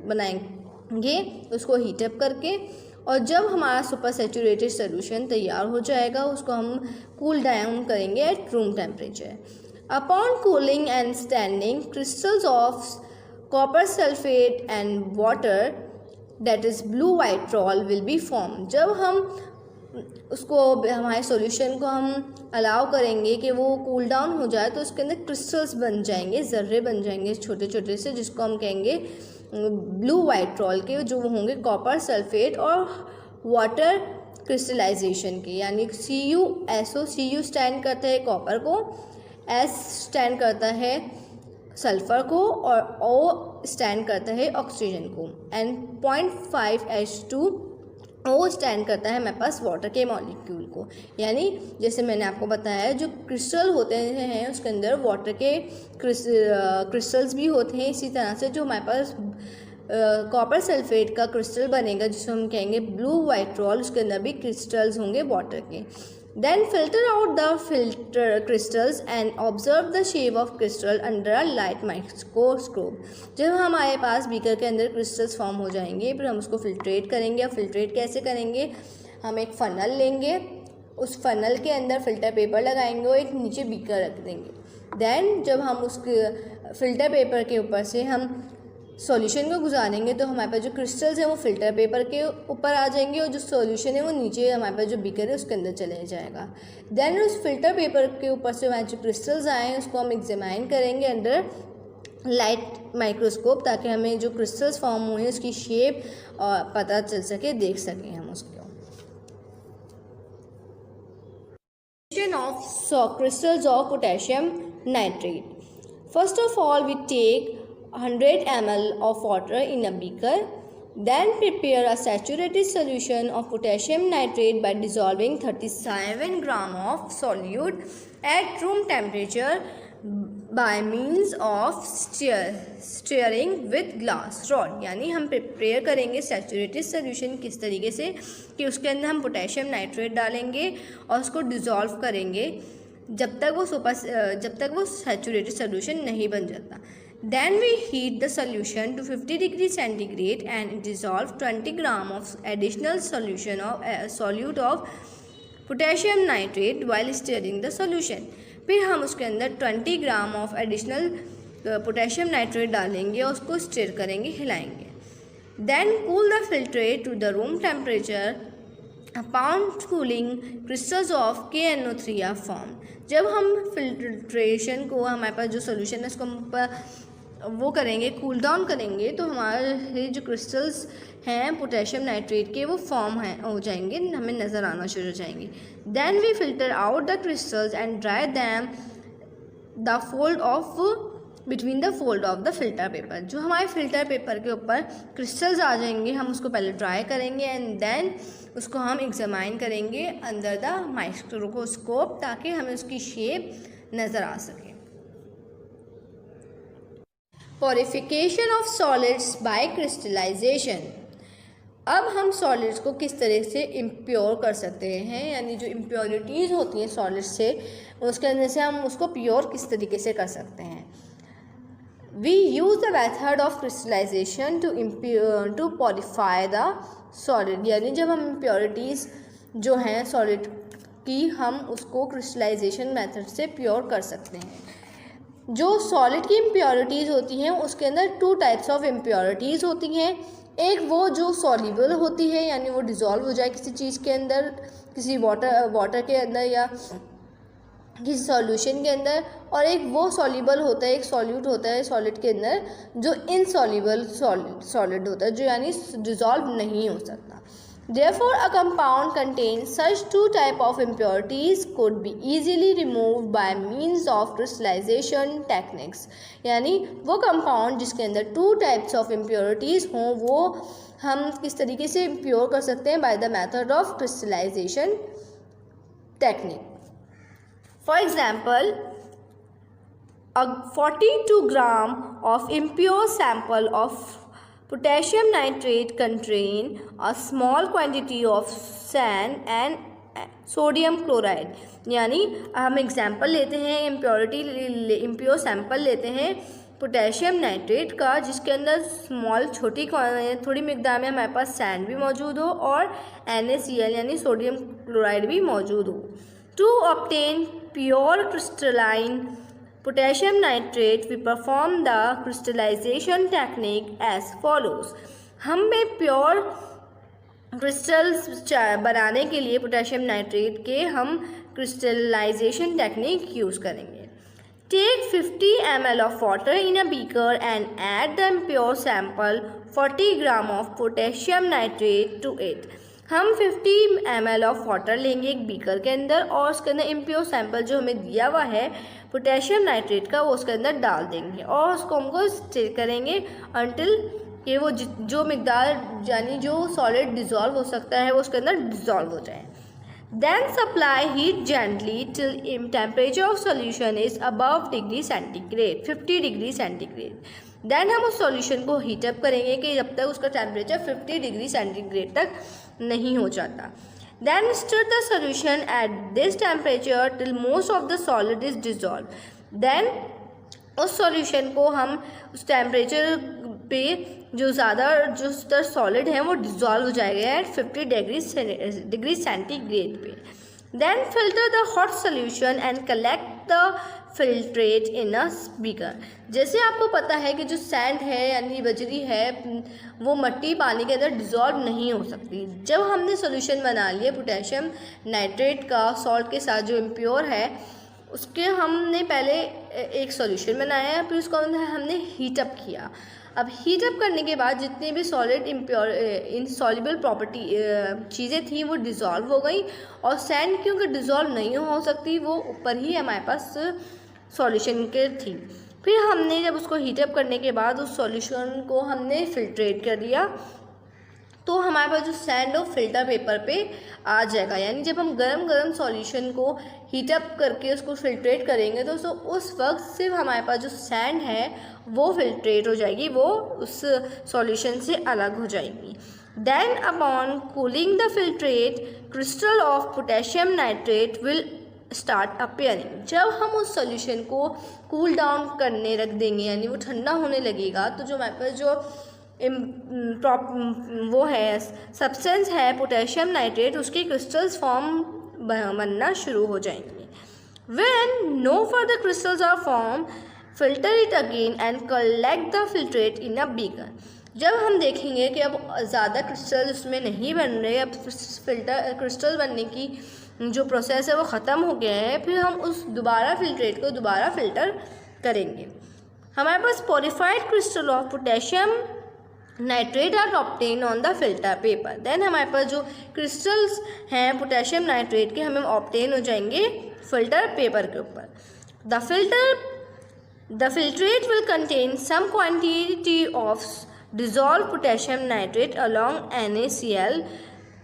बनाएंगे उसको हीटअप करके। और जब हमारा सुपर सैचुरेटेड सोल्यूशन तैयार हो जाएगा उसको हम कूल डाउन करेंगे at room temperature. Upon cooling and standing, crystals of copper sulfate and water that is blue vitriol will be formed। जब हम उसको हमारे सॉल्यूशन को हम अलाउ करेंगे कि वो कूल डाउन हो जाए तो उसके अंदर क्रिस्टल्स बन जाएंगे, ज़र्रे बन जाएंगे छोटे छोटे से, जिसको हम कहेंगे ब्लू वाइट्रॉल के, जो होंगे कॉपर सल्फेट और वाटर क्रिस्टलाइजेशन के। यानी CuSO, Cu स्टैंड करता है कॉपर को, S स्टैंड करता है सल्फ़र को और O स्टैंड करता है ऑक्सीजन को एंड 0.5H2O स्टैंड करता है हमारे पास वाटर के मॉलिक्यूल को। यानी जैसे मैंने आपको बताया जो क्रिस्टल होते हैं उसके अंदर वाटर के क्रिस्टल्स भी होते हैं। इसी तरह से जो हमारे पास कॉपर सल्फेट का क्रिस्टल बनेगा जिसको हम कहेंगे ब्लू वाइट्रॉल, उसके अंदर भी क्रिस्टल्स होंगे वाटर के। Then filter out the filter crystals and observe the shape of crystal under a light microscope। जब हमारे पास बीकर के अंदर क्रिस्टल्स फॉर्म हो जाएंगे फिर हम उसको फिल्ट्रेट करेंगे। अब फिल्ट्रेट कैसे करेंगे, हम एक फ़नल लेंगे, उस फ़नल के अंदर फ़िल्टर पेपर लगाएंगे और एक नीचे बीकर रख देंगे। देन जब हम उसके फ़िल्टर पेपर के ऊपर से हम सॉल्यूशन को गुजारेंगे तो हमारे पास जो क्रिस्टल्स हैं वो फ़िल्टर पेपर के ऊपर आ जाएंगे और जो सॉल्यूशन है वो नीचे हमारे पास जो बीकर है उसके अंदर चले जाएगा। देन उस फिल्टर पेपर के ऊपर से हमारे जो क्रिस्टल्स आए हैं उसको हम एग्जामाइन करेंगे अंडर लाइट माइक्रोस्कोप, ताकि हमें जो क्रिस्टल्स फॉर्म हुए हैं उसकी शेप पता चल सके, देख सकें हम उसको। Preparation of crystals of potassium nitrate. First of all, we take 100 ml of water in a beaker. Then prepare a saturated solution of potassium nitrate by dissolving 37 gram of solute at room temperature by means of stirring with glass rod. यानी हम prepare करेंगे saturated solution किस तरीके से कि उसके अंदर हम पोटेशियम नाइट्रेट डालेंगे और उसको डिज़ोल्व करेंगे जब तक वो सैचुरेटेड सोल्यूशन नहीं बन जाता. Then we heat the solution to 50 degrees centigrade and dissolve 20 gram of additional solution of solute of potassium nitrate while stirring the solution. फिर हम उसके अंदर 20 gram of additional potassium nitrate डालेंगे और उसको स्टिर करेंगे, हिलाएंगे. Then cool the filtrate to the room temperature. Upon cooling crystals of KNO3 are form. जब हम फिल्ट्रेशन को, हमारे पास जो सोल्यूशन है उसको वो करेंगे, कूल डाउन करेंगे, तो हमारे जो क्रिस्टल्स हैं पोटेशियम नाइट्रेट के वो फॉर्म हो जाएंगे, हमें नज़र आना शुरू हो जाएंगे. Then we filter out the crystals and dry them the fold of between the fold of the filter paper. जो हमारे फिल्टर पेपर के ऊपर क्रिस्टल्स आ जाएंगे हम उसको पहले ड्राई करेंगे एंड देन उसको हम एग्जामाइन करेंगे अंडर द माइक्रोस्कोप ताकि हमें उसकी शेप नज़र आ सके. Purification of solids by crystallization. अब हम सॉलिड्स को किस तरह से इम्प्योर कर सकते हैं, यानी जो इम्प्योरिटीज़ होती हैं सॉलिड से उसके अंदर से हम उसको प्योर किस तरीके से कर सकते हैं. We use the method of crystallisation to purify the solid. यानी जब हम इम्प्योरिटीज़ जो हैं सॉलिड की हम उसको क्रिस्टलाइजेशन मेथड से प्योर कर सकते हैं. जो सॉलिड की इम्प्योरिटीज़ होती हैं उसके अंदर 2 टाइप्स ऑफ इम्प्योरिटीज़ होती हैं. एक वो जो सॉल्युबल होती है यानी वो डिज़ोल्व हो जाए किसी चीज़ के अंदर, किसी वाटर के अंदर या किसी सॉल्यूशन के अंदर, और एक वो सॉल्युबल होता है, एक सॉल्यूट होता है सॉलिड के अंदर जो इनसॉल्युबल सॉलिड होता है, जो यानी डिज़ोल्व नहीं हो सकता. Therefore, a compound contains such 2 types of impurities could be easily removed by means of crystallization techniques. यानी वो कंपाउंड जिसके अंदर 2 टाइप्स ऑफ impurities हों वो हम किस तरीके से impure कर सकते हैं by the method of crystallization technique. For example, a 42 gram of impure sample of potassium nitrate contain a small quantity of sand and sodium chloride. यानी हम एग्जाम्पल लेते हैं इम्प्योर सैम्पल लेते हैं पोटेशियम नाइट्रेट का जिसके अंदर थोड़ी मिकदार में हमारे पास सैंड भी मौजूद हो और NaCl यानी सोडियम क्लोराइड भी मौजूद हो. To obtain pure crystalline potassium nitrate we perform the crystallization technique as follows. हमें प्योर क्रिस्टल्स बनाने के लिए पोटेशियम नाइट्रेट के हम क्रिस्टलाइजेशन टेक्निक यूज़ करेंगे. Take 50 ml of water in a beaker and add the impure sample 40 gram of potassium nitrate to it. हम 50 ml of water लेंगे एक बीकर के अंदर और उसके अंदर इम्प्योर सैंपल जो हमें दिया हुआ है पोटेशियम नाइट्रेट का वो उसके अंदर डाल देंगे और उसको हमको स्टिर करेंगे अंटिल कि वो जो मिकदार यानी जो सॉलिड डिज़ोल्व हो सकता है वो उसके अंदर डिज़ोल्व हो जाए. Then supply heat gently till temperature of solution is above degree centigrade 50 degree centigrade. देन हम उस सॉल्यूशन को हीटअप करेंगे कि जब तक उसका टेम्परेचर 50 डिग्री सेंटीग्रेड तक नहीं हो जाता. Then stir the solution at this temperature till most of the solid is dissolve. Then उस सॉल्यूशन को हम उस टेम्परेचर पे जो सॉलिड है वो डिज़ोल्व हो जाएगा एट 50 डिग्री सेंटीग्रेड पे. Then filter the hot solution and collect the filtrate in a beaker. जैसे आपको पता है कि जो सैंड है यानी बजरी है वो मिट्टी पानी के अंदर डिज़ोल्व नहीं हो सकती. जब हमने सोल्यूशन बना लिया पोटेशियम नाइट्रेट का सॉल्ट के साथ जो इम्प्योर है उसके हमने पहले एक सॉल्यूशन बनाया फिर उसको हमने हीटअप किया. अब हीट अप करने के बाद जितने भी सॉलिड इनसॉल्युबल प्रॉपर्टी चीज़ें थी वो डिज़ोल्व हो गई, और सैंड क्योंकि डिज़ोल्व नहीं हो सकती वो ऊपर ही हमारे पास सॉल्यूशन के थी। फिर हमने जब उसको हीट अप करने के बाद उस सॉल्यूशन को हमने फिल्ट्रेट कर लिया, तो हमारे पास जो सैंड हो फिल्टर पेपर पे आ जाएगा। यानी जब हम गरम सॉल्यूशन को हीट अप करके उसको फिल्ट्रेट करेंगे तो उस वक्त सिर्फ हमारे पास जो सैंड है वो फिल्ट्रेट हो जाएगी, वो उस सॉल्यूशन से अलग हो जाएगी। Then upon cooling the filtrate, crystal of potassium nitrate will start appearing. जब हम उस सॉल्यूशन को कूल डाउन करने रख देंगे, यानी वो ठंडा होने लगेगा, तो जो हमारे पास जो वो है सब्सटेंस है पोटेशियम नाइट्रेट, उसके क्रिस्टल्स फॉर्म बनना शुरू हो जाएंगे। When no further crystals are form, filter it again and collect the filtrate in a beaker. जब हम देखेंगे कि अब ज़्यादा क्रिस्टल उसमें नहीं बन रहे, अब फिल्टर क्रिस्टल बनने की जो प्रोसेस है वो ख़त्म हो गया है, फिर हम उस दोबारा फिल्ट्रेट को दोबारा फ़िल्टर करेंगे। हमारे पास purified crystal of potassium nitrate are obtain on the filter paper. Then हमारे पास जो क्रिस्टल्स हैं पोटेशियम नाइट्रेट के हमें ऑब्टेन हो जाएंगे फिल्टर पेपर के ऊपर। The filtrate will contain some quantity of dissolve potassium nitrate along NaCl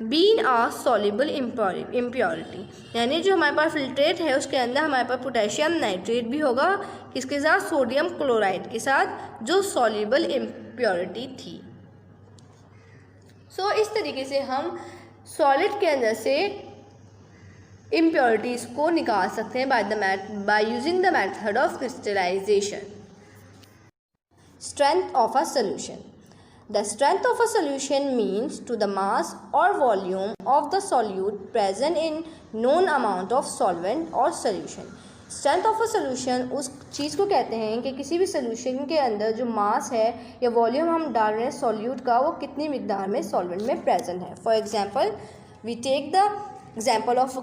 being a soluble impurity. यानी जो हमारे पास फिल्ट्रेट है उसके अंदर हमारे पास पोटेशियम नाइट्रेट भी होगा, किसके साथ? सोडियम क्लोराइड के साथ, जो सॉल्युबल इम्प्योरिटी थी। सो इस तरीके से हम सॉलिड के अंदर से इम्प्योरिटीज़ को निकाल सकते हैं by using the method of crystallisation. Strength of a solution. The strength of a solution means to the mass or volume of the solute present in known amount of solvent or solution. Strength of a solution उस चीज़ को कहते हैं कि किसी भी solution के अंदर जो मास है या वॉल्यूम हम डाल रहे हैं सॉल्यूट का, वो कितनी मिकदार में सॉल्वेंट में प्रेजेंट है। For example we take the example of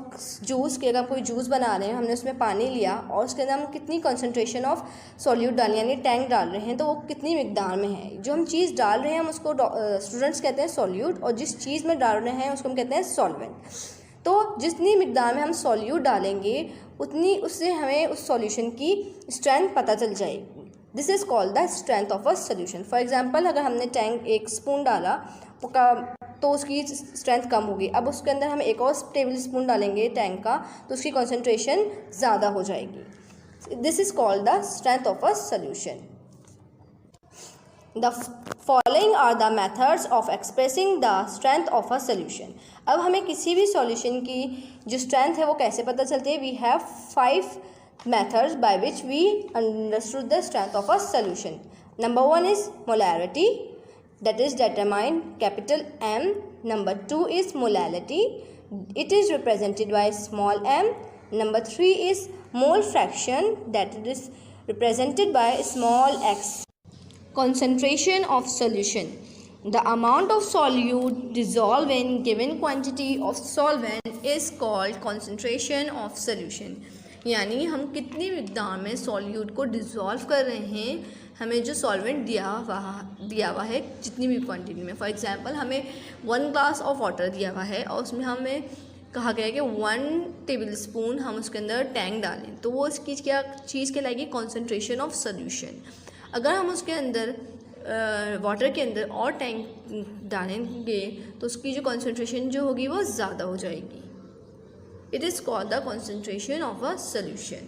juice के, अगर कोई जूस बना रहे हैं, हमने उसमें पानी लिया और उसके अंदर हम कितनी कंसंट्रेशन ऑफ सॉल्यूट डालें, यानी टैंक डाल रहे हैं, तो वो कितनी मिकदार में है। जो हम चीज़ डाल रहे हैं हम उसको स्टूडेंट्स कहते हैं सॉल्यूट, और जिस चीज़ में डाल रहे हैं उसको हम कहते हैं सॉल्वेंट। तो जितनी मिकदार में हम सॉल्यूट डालेंगे उतनी उससे हमें उस सॉल्यूशन की स्ट्रेंथ पता चल जाएगी। This is called the strength of a solution. For example अगर हमने टैंक 1 स्पून डाला तो उसकी स्ट्रेंथ कम होगी। अब उसके अंदर हम एक और टेबल स्पून डालेंगे टैंक का, तो उसकी कॉन्सेंट्रेशन ज़्यादा हो जाएगी। This is called the strength of a solution. The following are the methods of expressing the strength of a solution. अब हमें किसी भी सॉल्यूशन की जो स्ट्रेंथ है वो कैसे पता चलती है? We have 5 methods by which we understood the strength of a solution. Number 1 is molarity, that is determined capital M. Number 2 is molality, it is represented by small m. Number 3 is mole fraction, that it is represented by small x. Concentration of solution. The amount of solute dissolved in given quantity of solvent is called concentration of solution. यानी हम कितनी मिकदार में solute को dissolve कर रहे हैं, हमें जो सॉल्वेंट दिया हुआ है जितनी भी क्वांटिटी में। फॉर एग्जांपल हमें 1 ग्लास ऑफ वाटर दिया हुआ है और उसमें हमें कहा गया है कि 1 टेबल स्पून हम उसके अंदर टैंक डालें, तो वो इसकी क्या चीज़ कहलाएगी? Concentration of solution. अगर हम उसके अंदर वाटर के अंदर और टैंक डालेंगे तो उसकी जो कॉन्सेंट्रेशन जो होगी वो ज़्यादा हो जाएगी। It is called the concentration of a solution.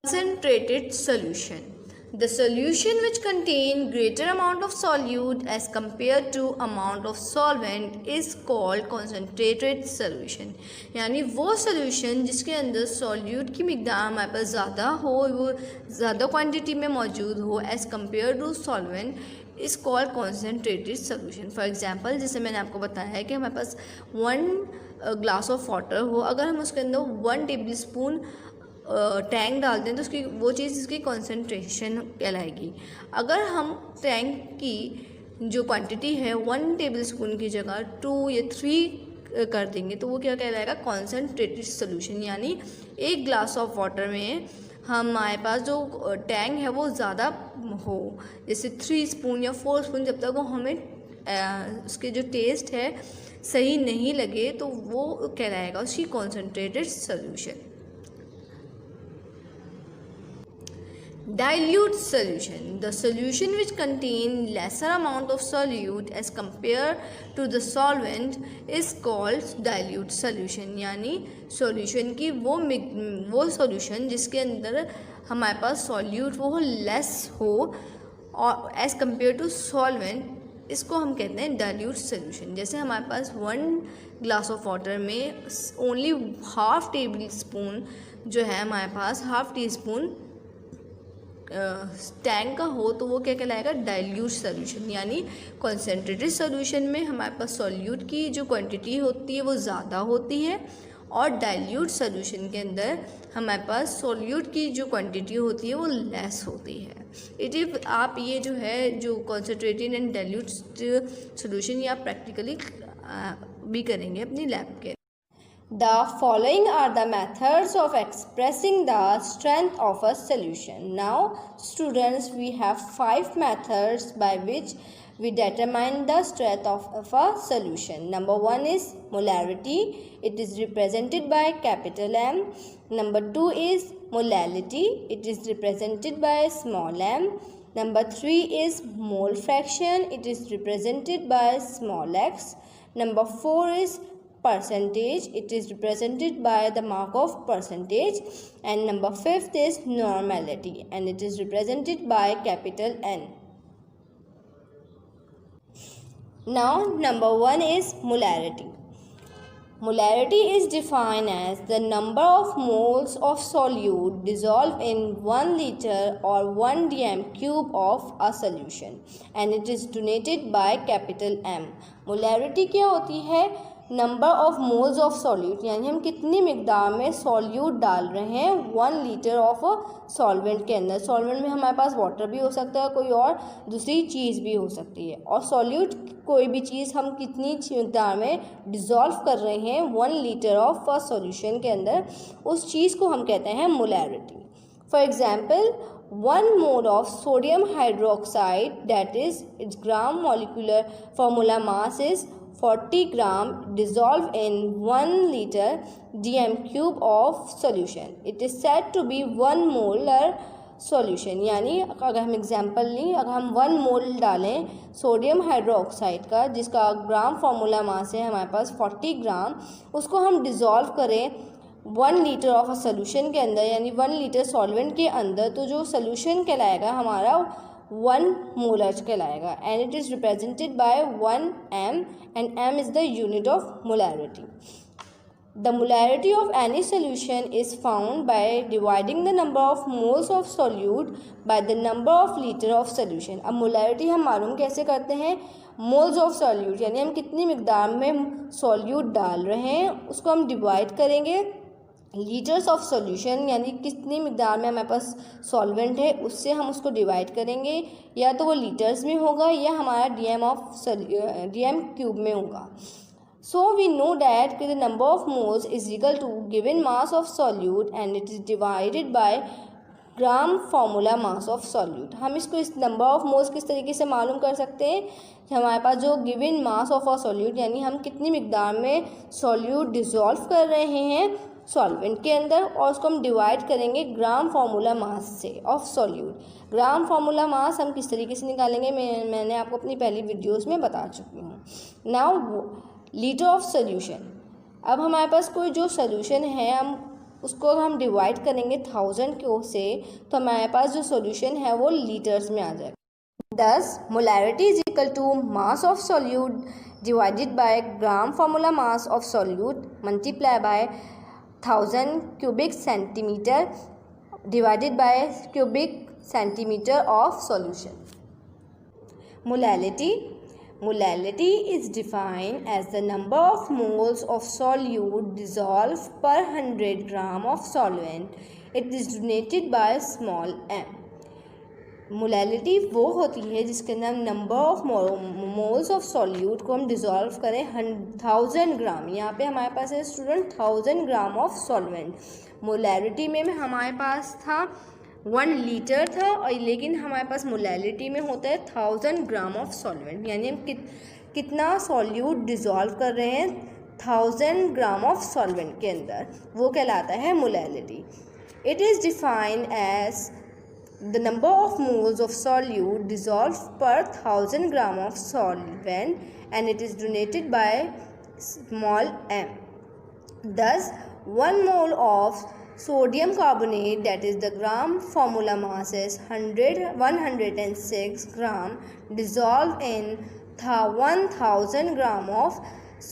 Concentrated solution. The solution which contain greater amount of solute as compared to amount of solvent is called concentrated solution. यानी वो solution जिसके अंदर solute की मिकदार हमारे पास ज़्यादा हो, वो ज़्यादा क्वांटिटी में मौजूद हो as compared to solvent is called concentrated solution. For example जैसे मैंने आपको बताया है कि हमारे पास 1 ग्लास ऑफ वाटर हो, अगर हम उसके अंदर 1 टेबल स्पून टैंक डाल दें तो उसकी वो चीज़ इसकी कॉन्सेंट्रेशन कहलाएगी। अगर हम टैंक की जो क्वांटिटी है 1 टेबल स्पून की जगह 2 या 3 कर देंगे तो वो क्या कहलाएगा? Concentrated solution. यानी 1 ग्लास ऑफ वाटर में हमारे पास जो टैंक है वो ज़्यादा हो, जैसे 3 स्पून या 4 स्पून, जब तक वो हमें उसके जो टेस्ट है सही नहीं लगे तो वो कहलाएगा उसकी concentrated solution. Dilute solution, the solution which contain lesser amount of solute as compared to the solvent is called dilute solution। यानी सॉल्यूशन की वो सॉल्यूशन जिसके अंदर हमारे पास सॉल्यूट वो लेस हो और एज कम्पेयर टू सॉल्वेंट, इसको हम कहते हैं डाइल्यूट सॉल्यूशन। जैसे हमारे पास 1 ग्लास ऑफ वाटर में ओनली हाफ टेबल स्पून जो है हमारे पास हाफ टी स्पून टैंक का हो तो वो क्या कहलाएगा, डाइल्यूट सॉल्यूशन। यानी कॉन्सेंट्रेटेड सॉल्यूशन में हमारे पास सॉल्यूट की जो क्वांटिटी होती है वो ज़्यादा होती है और डाइल्यूट सॉल्यूशन के अंदर हमारे पास सॉल्यूट की जो क्वांटिटी होती है वो लेस होती है। इट आप ये जो है जो कॉन्सेंट्रेटेड एंड डाइल्यूट सॉल्यूशन ये आप प्रैक्टिकली भी करेंगे अपनी लैब के। The following are the methods of expressing the strength of a solution. Now, students, we have 5 methods by which we determine the strength of a solution. Number 1 is molarity. It is represented by capital M. Number 2 is molality. It is represented by small m. Number 3 is mole fraction. It is represented by small x. Number 4 is percentage. It is represented by the mark of percentage. And number 5th is normality, and it is represented by capital N. Now number 1 is molarity. Molarity is defined as the number of moles of solute dissolved in 1 liter or 1 dm cube of a solution, and it is denoted by capital M. Molarity क्या होती है, number of moles of solute, यानी हम कितनी मिकदार में solute डाल रहे हैं 1 लीटर ऑफ सॉल्वेंट के अंदर। सॉल्वेंट में हमारे पास वाटर भी हो सकता है, कोई और दूसरी चीज़ भी हो सकती है, और सॉल्यूट कोई भी चीज़ हम कितनी मिकदार में डिज़ोल्व कर रहे हैं 1 लीटर ऑफ सॉल्यूशन के अंदर, उस चीज़ को हम कहते हैं molarity. For example 1 mole of sodium hydroxide, that is its gram molecular formula mass is 40 gram dissolved in 1 liter dm cube of solution. It is said to be 1 molar solution। यानी अगर हम एग्जांपल लें, अगर हम 1 मोल डालें sodium hydroxide का जिसका ग्राम formula मास है हमारे पास 40 ग्राम, उसको हम डिज़ोल्व करें 1 लीटर ऑफ अ सोल्यूशन के अंदर, यानी 1 लीटर सॉल्वेंट के अंदर, तो जो सोल्यूशन कहलाएगा हमारा 1 मोलर कहलाएगा, and it is represented by 1 m, and m is the unit of molarity. The molarity of any solution is found by dividing the number of moles of solute by the number of liter of solution। अब molarity हम मालूम कैसे करते हैं, moles of solute यानी हम कितनी मिकदार में solute डाल रहे हैं उसको हम डिवाइड करेंगे लीटर्स ऑफ सॉल्यूशन, यानी कितनी मिकदार में हमारे पास सॉल्वेंट है उससे हम उसको डिवाइड करेंगे, या तो वो लीटर्स में होगा या हमारा डीएम क्यूब में होगा। सो वी नो डैट कि the number of moles is equal to given mass of solute and it is divided by gram formula mass of solute. हम इसको इस नंबर ऑफ मोल्स किस तरीके से मालूम कर सकते हैं, हमारे पास जो given mass of a solute यानी हम कितनी मिकदार में सॉल्यूट डिज़ोल्व कर रहे हैं सॉल्वेंट के अंदर, और उसको हम डिवाइड करेंगे ग्राम फार्मूला मास से ऑफ सॉल्यूट। ग्राम फार्मूला मास हम किस तरीके से निकालेंगे मैंने आपको अपनी पहली वीडियोस में बता चुकी हूँ। नाउ लीटर ऑफ सोल्यूशन, अब हमारे पास कोई जो सोल्यूशन है हम उसको हम डिवाइड करेंगे 1000 को से, तो हमारे पास जो सोल्यूशन है वो लीटर्स में आ जाएगा। Thus molarity is equal to mass of solute divided by gram formula mass of solute multiply by 1000 cubic centimeter divided by cubic centimeter of solution. Molality is defined as the number of moles of solute dissolved per 100 gram of solvent. It is denoted by small m. Molality वो होती है जिसके अंदर हम number of moles of solute को हम dissolve करें 1000 ग्राम। यहाँ पे हमारे पास है student 1000 gram of solvent. Molarity में हमारे पास था 1 लीटर था, और लेकिन हमारे पास मोलैलिटी में होता है 1000 ग्राम ऑफ सॉल्वेंट, यानी हम कितना सॉल्यूट डिज़ोल्व कर रहे हैं 1000 ग्राम ऑफ सॉल्वेंट के अंदर, वो कहलाता है molality. It is defined as the number of moles of solute dissolved per 1000 gram of solvent, and it is denoted by small m. Thus 1 mole of sodium carbonate, that is the gram formula mass is 106 gram, dissolved in 1000 gram of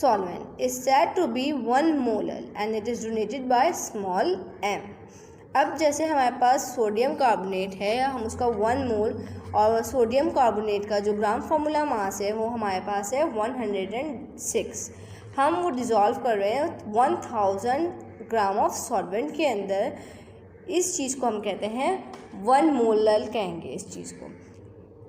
solvent is said to be 1 molar, and it is denoted by small m. अब जैसे हमारे पास sodium carbonate है, हम उसका 1 मोल, और sodium carbonate का जो ग्राम formula मास है वो हमारे पास है 106, हम वो डिज़ोल्व कर रहे हैं 1000 ग्राम ऑफ सॉल्वेंट के अंदर। इस चीज़ को हम कहते हैं 1 मोलर कहेंगे इस चीज़ को।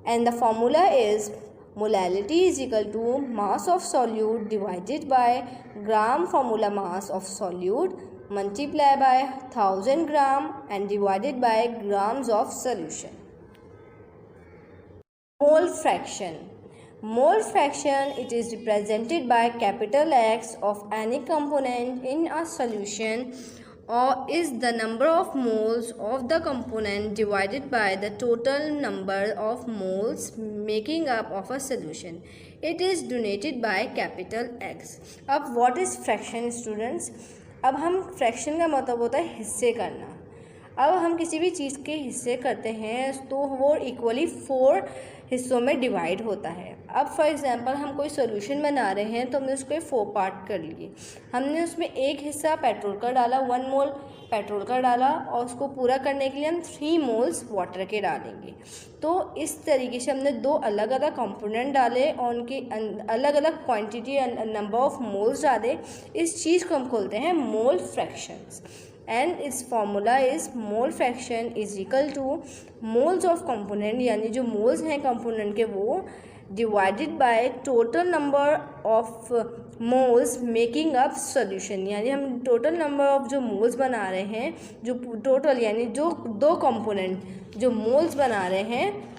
And the formula is molality is equal to mass of solute divided by gram formula mass of solute multiply by 1000 gram and divided by grams of solution. Mole fraction. Mole fraction, it is represented by capital X of any component in a solution, or is the number of moles of the component divided by the total number of moles making up of a solution. It is denoted by capital X. अब what is fraction, students? अब हम fraction का मतलब होता है हिस्से करना। अब हम किसी भी चीज़ के हिस्से करते हैं तो वो इक्वली 4 हिस्सों में डिवाइड होता है। अब फॉर एग्जांपल हम कोई सॉल्यूशन बना रहे हैं तो हमने उसको 4 पार्ट कर लिए। हमने उसमें एक हिस्सा पेट्रोल का डाला, 1 मोल पेट्रोल का डाला, और उसको पूरा करने के लिए हम 3 मोल्स वाटर के डालेंगे। तो इस तरीके से हमने 2 अलग अलग कंपोनेंट डाले और उनकी अलग अलग क्वांटिटी नंबर ऑफ मोल्स डाले। इस चीज़ को हम खोलते हैं mole fractions, and its formula is mole fraction is equal to moles of component, यानी जो मोल्स हैं कंपोनेंट के वो divided by total number of moles making up solution, यानी हम टोटल नंबर ऑफ जो मोल्स बना रहे हैं, जो टोटल यानी जो 2 कंपोनेंट जो मोल्स बना रहे हैं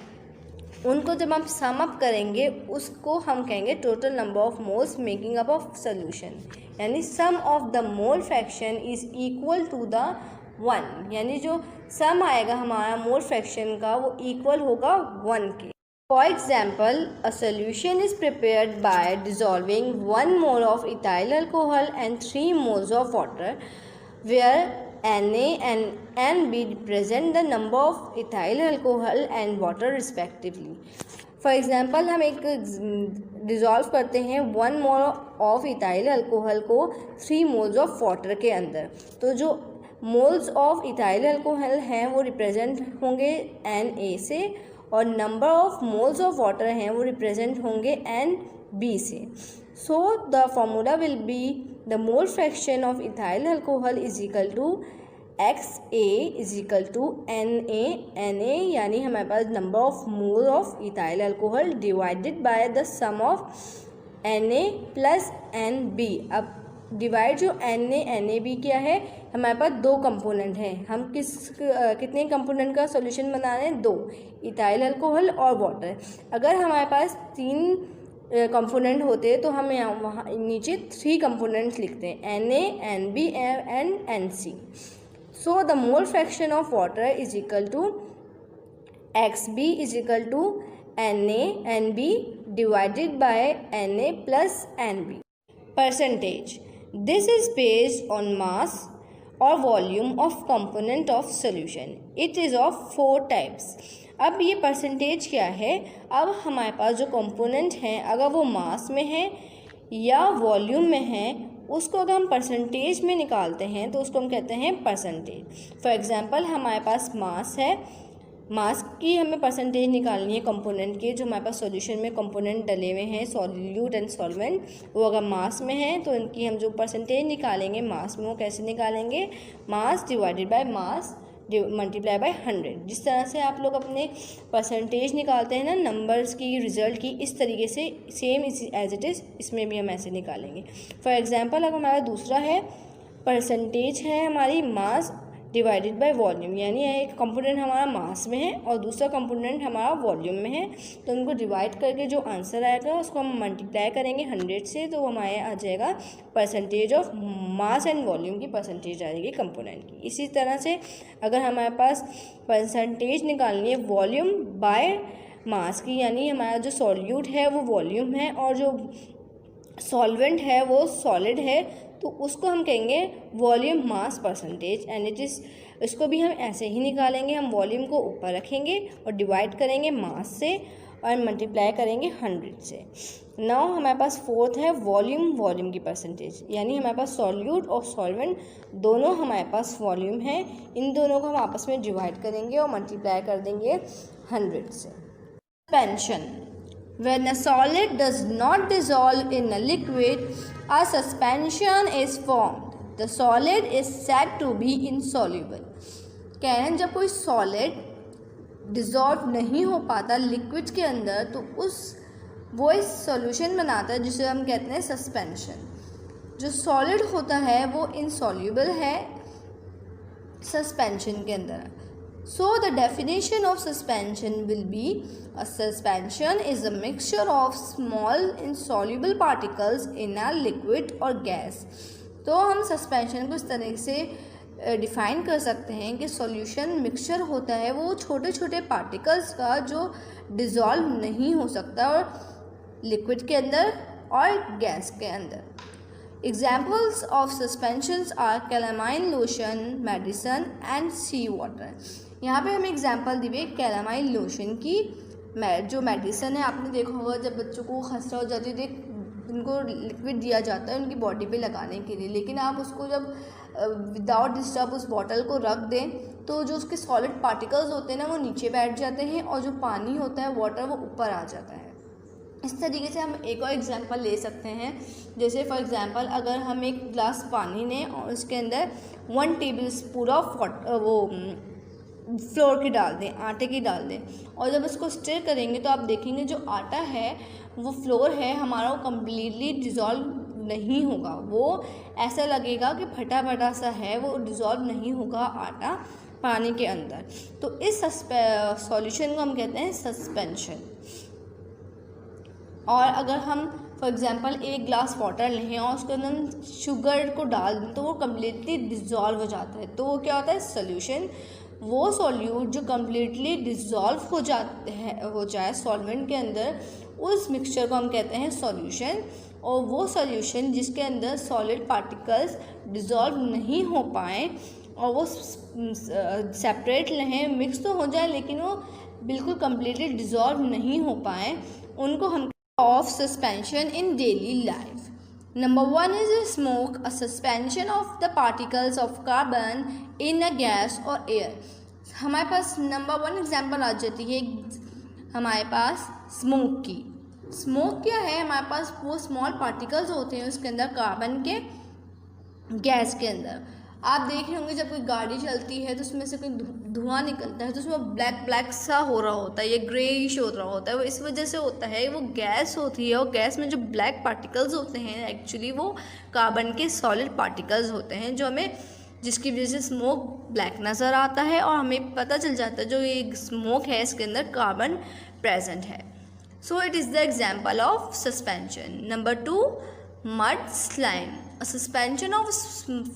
उनको जब हम सम अप करेंगे उसको हम कहेंगे total number of moles making up of solution, यानी sum of the mole fraction is equal to the 1, यानी जो सम आएगा हमारा मोल फ्रैक्शन का वो इक्वल होगा 1 के। For example, a solution is prepared by dissolving 1 mole of ethyl alcohol and 3 moles of water, where Na and Nb represent the number of ethyl alcohol and water respectively. For example, हम एक dissolve करते हैं 1 mole of ethyl alcohol को 3 moles of water के अंदर, तो जो moles of ethyl alcohol हैं वो रिप्रेजेंट होंगे Na से, और number of moles of water हैं वो रिप्रेजेंट होंगे Nb से। So the formula will be the mole fraction of ethyl alcohol is equal to XA is equal to Na यानी हमारे पास number of mole of ethyl alcohol divided by the sum of Na plus Nb। अब divide जो Na क्या है, हमारे पास 2 component हैं, हम कितने कंपोनेंट का सॉल्यूशन बना रहे हैं, 2, इथाइल अल्कोहल और वाटर। अगर हमारे पास 3 कंपोनेंट होते तो हम यहाँ वहाँ नीचे 3 कंपोनेंट्स लिखते हैं, Na, Nb and Nc। So the mole fraction of water is equal to XB is equal to Na Nb divided by Na plus Nb। Percentage, this is based on mass or volume of component of solution. It is of 4 types. अब ये percentage क्या है, अब हमारे पास जो component हैं अगर वो मास में है या वॉल्यूम में है, उसको अगर हम परसेंटेज में निकालते हैं तो उसको हम कहते हैं परसेंटेज। फॉर एग्जांपल हमारे पास मास है, मास की हमें परसेंटेज निकालनी है कंपोनेंट के, जो हमारे पास सॉल्यूशन में कंपोनेंट डले हुए हैं सॉल्यूट एंड सॉल्वेंट, वो अगर मास में है तो इनकी हम जो परसेंटेज निकालेंगे मास में, वो कैसे निकालेंगे, mass divided by mass multiply bye 100। जिस तरह से आप लोग अपने परसेंटेज निकालते हैं ना नंबर्स की, रिजल्ट की, इस तरीके से सेम एज इट इज़ इसमें भी हम ऐसे निकालेंगे। फॉर एग्जांपल अगर हमारा दूसरा है परसेंटेज है हमारी मास डिवाइडेड बाय वॉल्यूम, यानी एक कंपोनेंट हमारा मास में है और दूसरा कंपोनेंट हमारा वॉल्यूम में है, तो उनको डिवाइड करके जो आंसर आएगा उसको हम मल्टीप्लाई करेंगे 100 से, तो हमारे आ जाएगा percentage of mass and volume की परसेंटेज आ जाएगी कंपोनेंट की। इसी तरह से अगर हमारे पास परसेंटेज निकालनी है वॉल्यूम बाय मास की, यानी हमारा जो सॉल्यूट है वो वॉल्यूम है और जो सॉल्वेंट है वो सॉलिड है, तो उसको हम कहेंगे volume mass percentage and it is, इसको भी हम ऐसे ही निकालेंगे। हम वॉल्यूम को ऊपर रखेंगे और डिवाइड करेंगे मास से और मल्टीप्लाई करेंगे 100 से। नाउ हमारे पास फोर्थ है वॉल्यूम की परसेंटेज, यानी हमारे पास सॉल्यूट और सॉल्वेंट दोनों हमारे पास वॉल्यूम है, इन दोनों को हम आपस में डिवाइड करेंगे और मल्टीप्लाई कर देंगे 100 से। Suspension, when a solid does not dissolve in a liquid, a suspension is formed. The solid is said to be insoluble. कह रहे हैं जब कोई सॉलिड डिज़ोल्व नहीं हो पाता लिक्विड के अंदर, तो वो इस सॉल्यूशन बनाता है जिसे हम कहते हैं सस्पेंशन। जो सॉलिड होता है वो इनसॉल्यूबल है सस्पेंशन के अंदर। So the definition of suspension will be a suspension is a mixture of small insoluble particles in a liquid or gas। तो हम सस्पेंशन को इस तरह से डिफ़ाइन कर सकते हैं कि सॉल्यूशन मिक्सचर होता है वो छोटे छोटे पार्टिकल्स का जो डिज़ोल्व नहीं हो सकता और लिक्विड के अंदर और गैस के अंदर। Examples of suspensions are calamine lotion, medicine and sea water। यहाँ पे हमें एग्जाम्पल दी हुई कैलामाइन लोशन की, जो मेडिसन है। आपने देखा होगा जब बच्चों को खसरा हो जाती है तो उनको लिक्विड दिया जाता है उनकी बॉडी पे लगाने के लिए, लेकिन आप उसको जब विदाउट डिस्टर्ब उस बॉटल को रख दें तो जो उसके सॉलिड पार्टिकल्स होते हैं ना वो नीचे बैठ जाते हैं और जो पानी होता है वाटर वो ऊपर आ जाता है। इस तरीके से हम एक और एग्जांपल ले सकते हैं, जैसे फॉर एग्जांपल अगर हम एक ग्लास पानी लें और उसके अंदर 1 टेबल स्पून ऑफ वो फ्लोर की डाल दें, आटे की डाल दें, और जब इसको स्टिर करेंगे तो आप देखेंगे जो आटा है वो फ्लोर है हमारा वो कम्प्लीटली डिज़ोल्व नहीं होगा, वो ऐसा लगेगा कि फटा फटा सा है, वो डिज़ोल्व नहीं होगा आटा पानी के अंदर। तो इस सॉल्यूशन को हम कहते हैं सस्पेंशन। और अगर हम फॉर एग्ज़ाम्पल एक ग्लास वाटर लें और उसके अंदर हम शुगर को डाल दें तो वो कम्प्लीटली डिज़ोल्व हो जाता है, तो वो क्या होता है सॉल्यूशन। वो सॉल्यूट जो कम्प्लीटली डिज़ोल्व हो जाए सॉल्वेंट के अंदर, उस मिक्सचर को हम कहते हैं सॉल्यूशन। और वो सॉल्यूशन जिसके अंदर सॉलिड पार्टिकल्स डिज़ोल्व नहीं हो पाए और वो सेपरेट रहें, मिक्स तो हो जाए लेकिन वो बिल्कुल कम्प्लीटली डिज़ोल्व नहीं हो पाए, उनको हम of suspension in daily life। Number 1 is a smoke, a suspension of the particles of carbon in a gas or air। हमारे पास नंबर 1 एग्जाम्पल आ जाती है हमारे पास स्मोक की। स्मोक क्या है, हमारे पास वो स्मॉल पार्टिकल्स होते हैं उसके अंदर कार्बन के गैस के अंदर। आप देख रहे होंगे जब कोई गाड़ी चलती है तो उसमें से कोई धुआं निकलता है तो उसमें ब्लैक ब्लैक सा हो रहा होता है, ये ग्रेइश हो रहा होता है, वो इस वजह से होता है, वो गैस होती है और गैस में जो ब्लैक पार्टिकल्स होते हैं एक्चुअली वो कार्बन के सॉलिड पार्टिकल्स होते हैं, जो हमें जिसकी वजह से स्मोक ब्लैक नज़र आता है और हमें पता चल जाता है जो ये स्मोक है इसके अंदर कार्बन प्रेजेंट है। So it is the example of suspension. Number 2 mud slime, a suspension of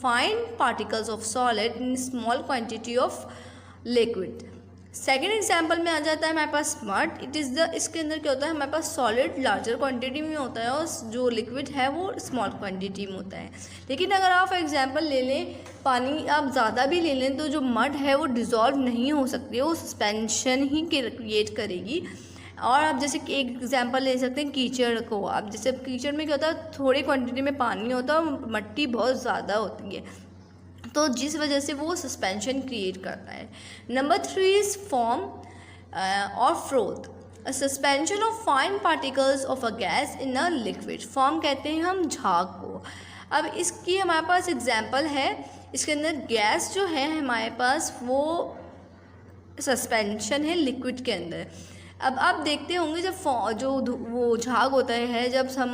fine particles of solid in small quantity of liquid। Second example में आ जाता है हमारे पास मड। इट इज़ द, इसके अंदर क्या होता है हमारे पास सॉलिड लार्जर क्वांटिटी में होता है और जो लिक्विड है वो स्मॉल क्वांटिटी में होता है। लेकिन अगर आप फॉर एग्जाम्पल ले लें पानी आप ज़्यादा भी ले लें तो जो मड है वो डिज़ोल्व नहीं हो सकती है, वो सस्पेंशन ही क्रिएट करेगी। और आप जैसे एक एग्जांपल ले सकते हैं कीचड़ को। आप जैसे कीचड़ में क्या होता है थोड़ी क्वांटिटी में पानी होता है और मट्टी बहुत ज़्यादा होती है, तो जिस वजह से वो सस्पेंशन क्रिएट करता है। नंबर 3 इज़ फॉर्म और froth, a suspension of fine particles of a gas in a liquid. Form कहते हैं हम झाग को। अब इसकी हमारे पास एग्जांपल है, इसके अंदर गैस जो है हमारे पास वो सस्पेंशन है लिक्विड के अंदर। अब आप देखते होंगे जब जो वो झाग होता है जब हम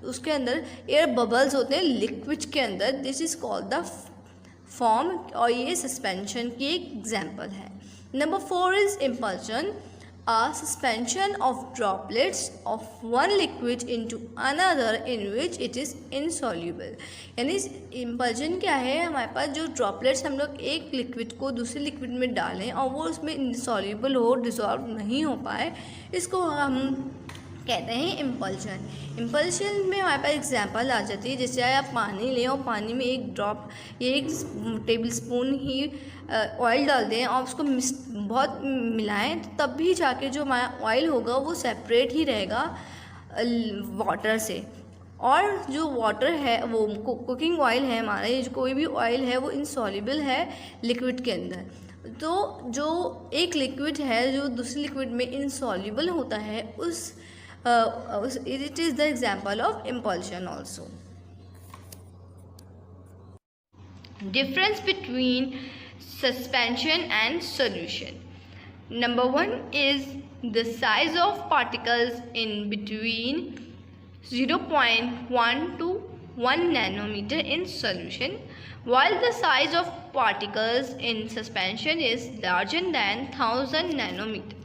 उसके अंदर एयर बबल्स होते हैं लिक्विड के अंदर, this is called the form, और ये सस्पेंशन की एक एग्जाम्पल है। Number 4 is impulsion, a suspension of droplets of one liquid into another in which it is insoluble। यानी इम्पल्शन क्या है, हमारे पास जो ड्रॉपलेट्स हम लोग एक लिक्विड को दूसरे लिक्विड में डालें और वो उसमें इनसॉल्यूबल हो, डिसॉल्व नहीं हो पाए, इसको हम कहते हैं इम्पल्शन। इम्पल्शन में हमारे पास एग्जांपल आ जाती है, जैसे आप पानी लें और पानी में एक ड्रॉप या 1 टेबल स्पून ही ऑयल डाल दें और उसको बहुत मिलाएं, तो तब भी जाके जो हमारा ऑयल होगा वो सेपरेट ही रहेगा वाटर से। और जो वाटर है वो कुकिंग ऑयल है हमारा, ये जो कोई भी ऑयल है वो इनसॉल्युबल है लिक्विड के अंदर। तो जो एक लिक्विड है जो दूसरे लिक्विड में इनसॉल्युबल होता है, it is the example of impulsion also. Difference between suspension and solution. Number 1 is the size of particles in between 0.1 to 1 nanometer in solution, while the size of particles in suspension is larger than 1000 nanometer.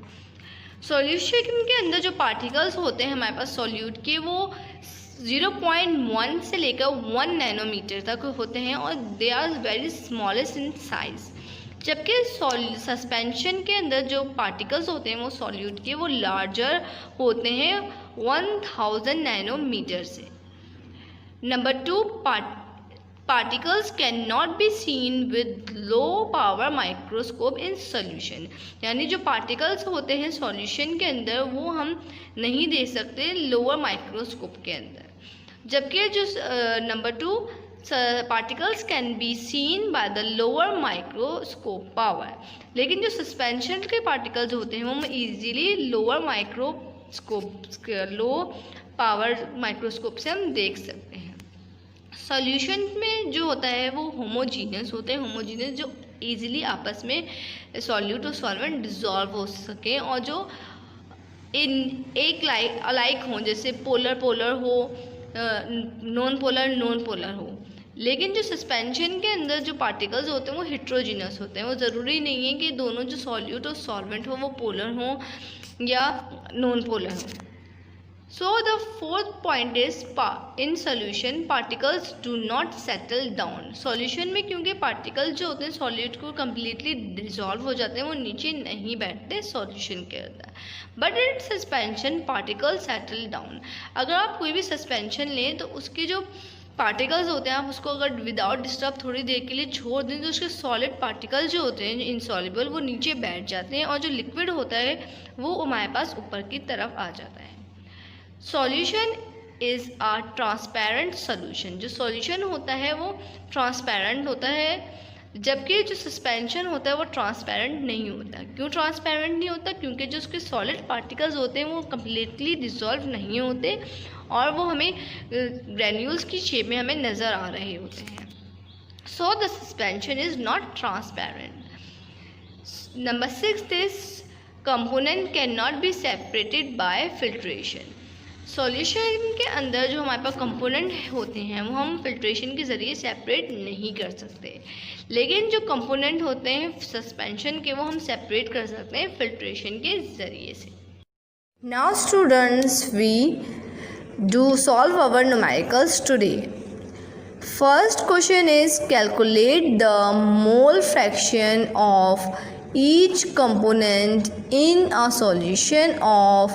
Solution के अंदर जो particles होते हैं हमारे पास solute के, वो 0.1 से लेकर 1 नैनोमीटर तक होते हैं और they are very smallest in size. जबकि सस्पेंशन के अंदर जो पार्टिकल्स होते हैं वो सॉल्यूट के, वो लार्जर होते हैं 1000 नैनोमीटर से। Number 2, particles cannot be seen with low power microscope in solution। यानी जो पार्टिकल्स होते हैं सॉल्यूशन के अंदर वो हम नहीं देख सकते लोअर माइक्रोस्कोप के अंदर। जबकि जो number 2 particles can be seen by the lower microscope power, लेकिन जो सस्पेंशन के पार्टिकल्स होते हैं वो हम easily lower microscope low power microscope से हम देख सकते हैं। सॉल्यूशन में जो होता है वो होमोजीनियस होते हैं, होमोजीनियस जो इजीली आपस में सॉल्यूट और सॉल्वेंट डिज़ोल्व हो सकें और जो इन एक अलाइक हों, जैसे पोलर पोलर हो, नॉन पोलर हो। लेकिन जो सस्पेंशन के अंदर जो पार्टिकल्स होते हैं वो हेट्रोजीनियस होते हैं, वो ज़रूरी नहीं है कि दोनों जो सॉल्यूट और सॉल्वेंट हो वो पोलर हो या नॉन पोलर हो। So the fourth point is in solution particles do not settle down। Solution में क्योंकि पार्टिकल्स जो होते हैं सॉल्यूट को कम्प्लीटली डिसॉल्व हो जाते हैं, वो नीचे नहीं बैठते सॉल्यूशन के अंदर। But in suspension particles settle down. अगर आप कोई भी सस्पेंशन लें तो उसके जो पार्टिकल्स होते हैं, आप उसको अगर विदाउट डिस्टर्ब थोड़ी देर के लिए छोड़ दें तो उसके सॉलिड पार्टिकल्स जो होते हैं इनसॉल्युबल, वो नीचे बैठ जाते हैं और जो लिक्विड होता है वो हमारे पास ऊपर की तरफ आ जाता है। Solution is a transparent solution. जो सॉल्यूशन होता है वो ट्रांसपेरेंट होता है, जबकि जो सस्पेंशन होता है वो ट्रांसपेरेंट नहीं होता। क्यों ट्रांसपेरेंट नहीं होता? क्योंकि जो उसके सॉलिड पार्टिकल्स होते हैं वो कम्प्लीटली डिसॉल्व नहीं होते और वो हमें ग्रैन्यूल्स की शेप में हमें नज़र आ रहे होते हैं। So the suspension is not transparent. Number 6 is component can not be separated by filtration. Solution के अंदर जो हमारे पास कंपोनेंट होते हैं वो हम फिल्ट्रेशन के ज़रिए सेपरेट नहीं कर सकते, लेकिन जो कंपोनेंट होते हैं सस्पेंशन के वो हम सेपरेट कर सकते हैं फिल्ट्रेशन के ज़रिए से। Now students, we do solve our numericals today. First question is calculate the mole fraction of each component in a solution of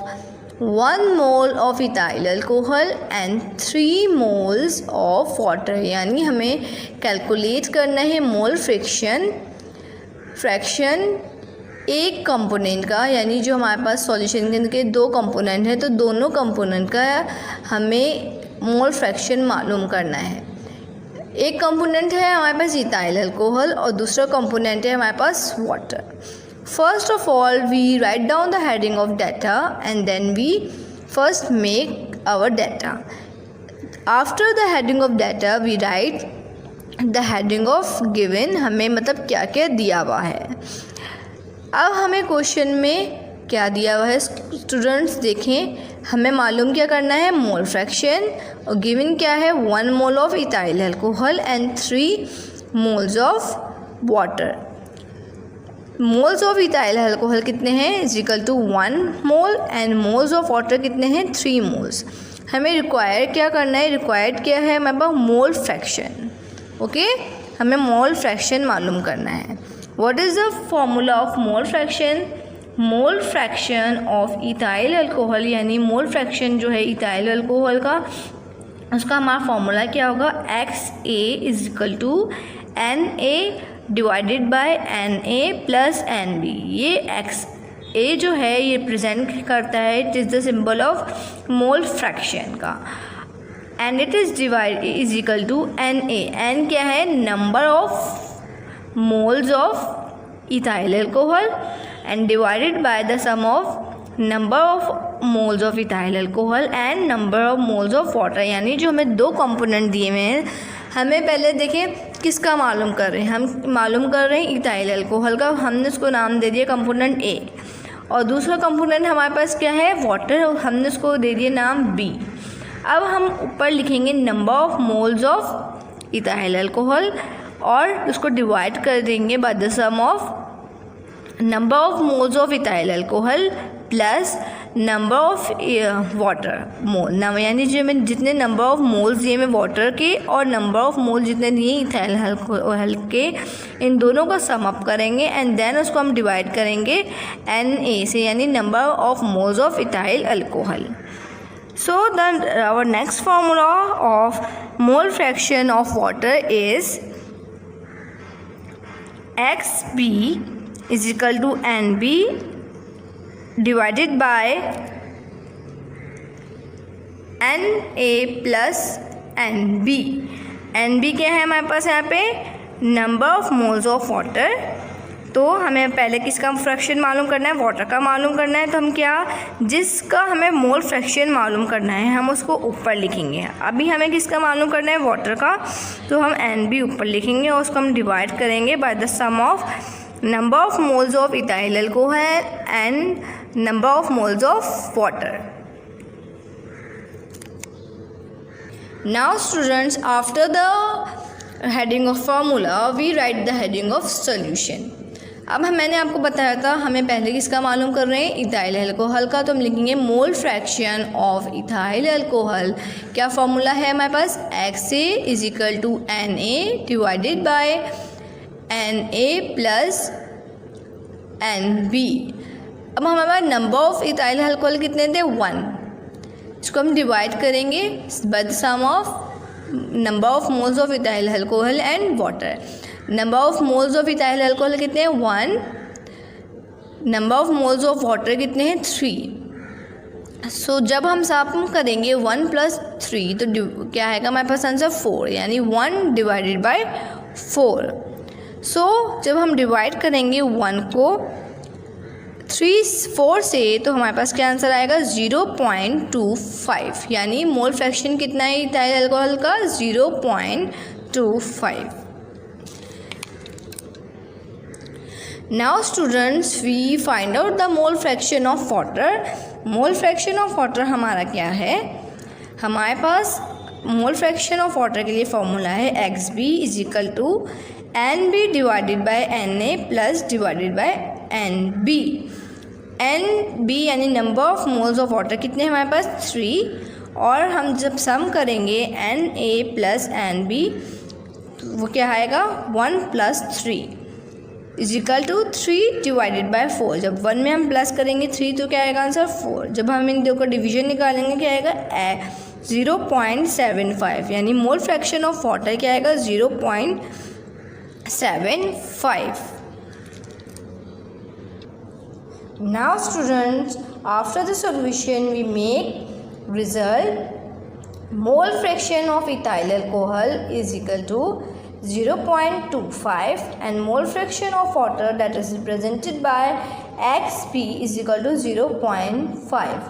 1 mole of ethyl alcohol and 3 moles of water। यानी हमें calculate करना है mole fraction एक component का, यानी जो हमारे पास solution के अंदर 2 कंपोनेंट हैं तो दोनों कंपोनेंट का हमें मोल फ्रैक्शन मालूम करना है। एक कंपोनेंट है हमारे पास इथाइल अल्कोहल और दूसरा कंपोनेंट है हमारे पास water. First of all, we write down the heading of data and then we first make our data. After the heading of data, we write the heading of given, हमें मतलब क्या क्या दिया हुआ है। अब हमें क्वेश्चन में क्या दिया हुआ है स्टूडेंट्स देखें, हमें मालूम क्या करना है मोल फ्रैक्शन, और गिवन क्या है 1 mole of ethyl alcohol and 3 moles of water. Moles of ethyl alcohol कितने हैं, is equal to 1 mole, and moles of water कितने हैं, 3 मोल्स। हमें रिक्वायर क्या करना है, रिक्वायर्ड क्या है हमारे पास, मोल फ्रैक्शन। ओके, हमें मोल फ्रैक्शन मालूम करना है। What is the formula of mole fraction, mole fraction of ethyl alcohol, यानी मोल फ्रैक्शन जो है इथाइल अल्कोहल का, उसका हमारा फॉर्मूला क्या होगा, XA is equal to NA divided by NA plus NB। ये XA जो है ये रिप्रेजेंट करता है, it is the symbol of mole fraction का, and it is divide is equal to NA। N क्या है, number of moles of ethyl alcohol, and divided by the sum of number of moles of ethyl alcohol and number of moles of water. यानी जो हमें दो component दिए हुए हैं, हमें पहले देखें किसका मालूम कर रहे हैं, हम मालूम कर रहे हैं इथाइल अल्कोहल का, हमने उसको नाम दे दिया कंपोनेंट A, और दूसरा कंपोनेंट हमारे पास क्या है, वाटर, हमने उसको दे दिया नाम B। अब हम ऊपर लिखेंगे number of moles of ethyl alcohol, और उसको डिवाइड कर देंगे by the sum of number of moles of ethyl alcohol plus number of water mole, यानी जो मैं जितने नंबर ऑफ मोल्स दिए मैं वाटर के और नंबर ऑफ मोल जितने दिए इथाइल अल्कोहल के, इन दोनों का सम अप करेंगे एंड देन उसको हम डिवाइड करेंगे NA से, यानी number of moles of ethyl alcohol. So our next formula of mole fraction of water is XB is equal to NB divided by NA plus NB। NB क्या है हमारे पास यहाँ पे, number of moles of water. तो हमें पहले किसका fraction मालूम करना है, वाटर का मालूम करना है, तो हम क्या, जिसका हमें मोल फ्रैक्शन मालूम करना है हम उसको ऊपर लिखेंगे। अभी हमें किसका मालूम करना है, वाटर का, तो हम NB ऊपर लिखेंगे और उसको हम डिवाइड करेंगे by the sum of number of moles of ethyl alcohol and number of moles of water. Now students, after the heading of formula we write the heading of solution. अब मैंने आपको बताया था हमें पहले किसका मालूम कर रहे हैं, इथाइल अल्कोहल का, तो हम लिखेंगे mole fraction of ethyl alcohol. क्या फॉर्मूला है हमारे पास, XA is equal to NA divided by NA plus NB। अब हमारे पास नंबर ऑफ इथाइल अल्कोहल कितने थे, 1, इसको हम डिवाइड करेंगे by the sum of number of moles of ethyl alcohol and water. Number of moles of ethyl alcohol कितने हैं, 1, number of moles of water कितने हैं, 3। सो जब हम सम करेंगे 1 प्लस 3 तो क्या आएगा हमारे पास आंसर 4, यानी 1 डिवाइडेड बाय 4। सो जब हम डिवाइड करेंगे 1 को 4 से तो हमारे पास क्या आंसर आएगा, 0.25, यानी मोल फ्रैक्शन कितना है इथाइल अल्कोहल का, 0.25। Now students, we find out the mole fraction of water। mole fraction of water हमारा क्या है, हमारे पास mole fraction of water के लिए फॉर्मूला है XB is equal to NB divided by NA plus divided by NB। NB यानी number of moles of water कितने हमारे पास, 3, और हम जब सम करेंगे NA प्लस NB वो क्या आएगा, 1 plus 3 is equal to 3 divided by 4। जब 1 में हम प्लस करेंगे 3 तो क्या आएगा आंसर 4। जब हम इन दो का डिवीजन निकालेंगे क्या आएगा, 0.75, यानी मोल फ्रैक्शन ऑफ वाटर क्या आएगा, 0.75। Now students, after the solution we make result mole fraction of ethyl alcohol is equal to 0.25 and mole fraction of water that is represented by XP is equal to 0.5.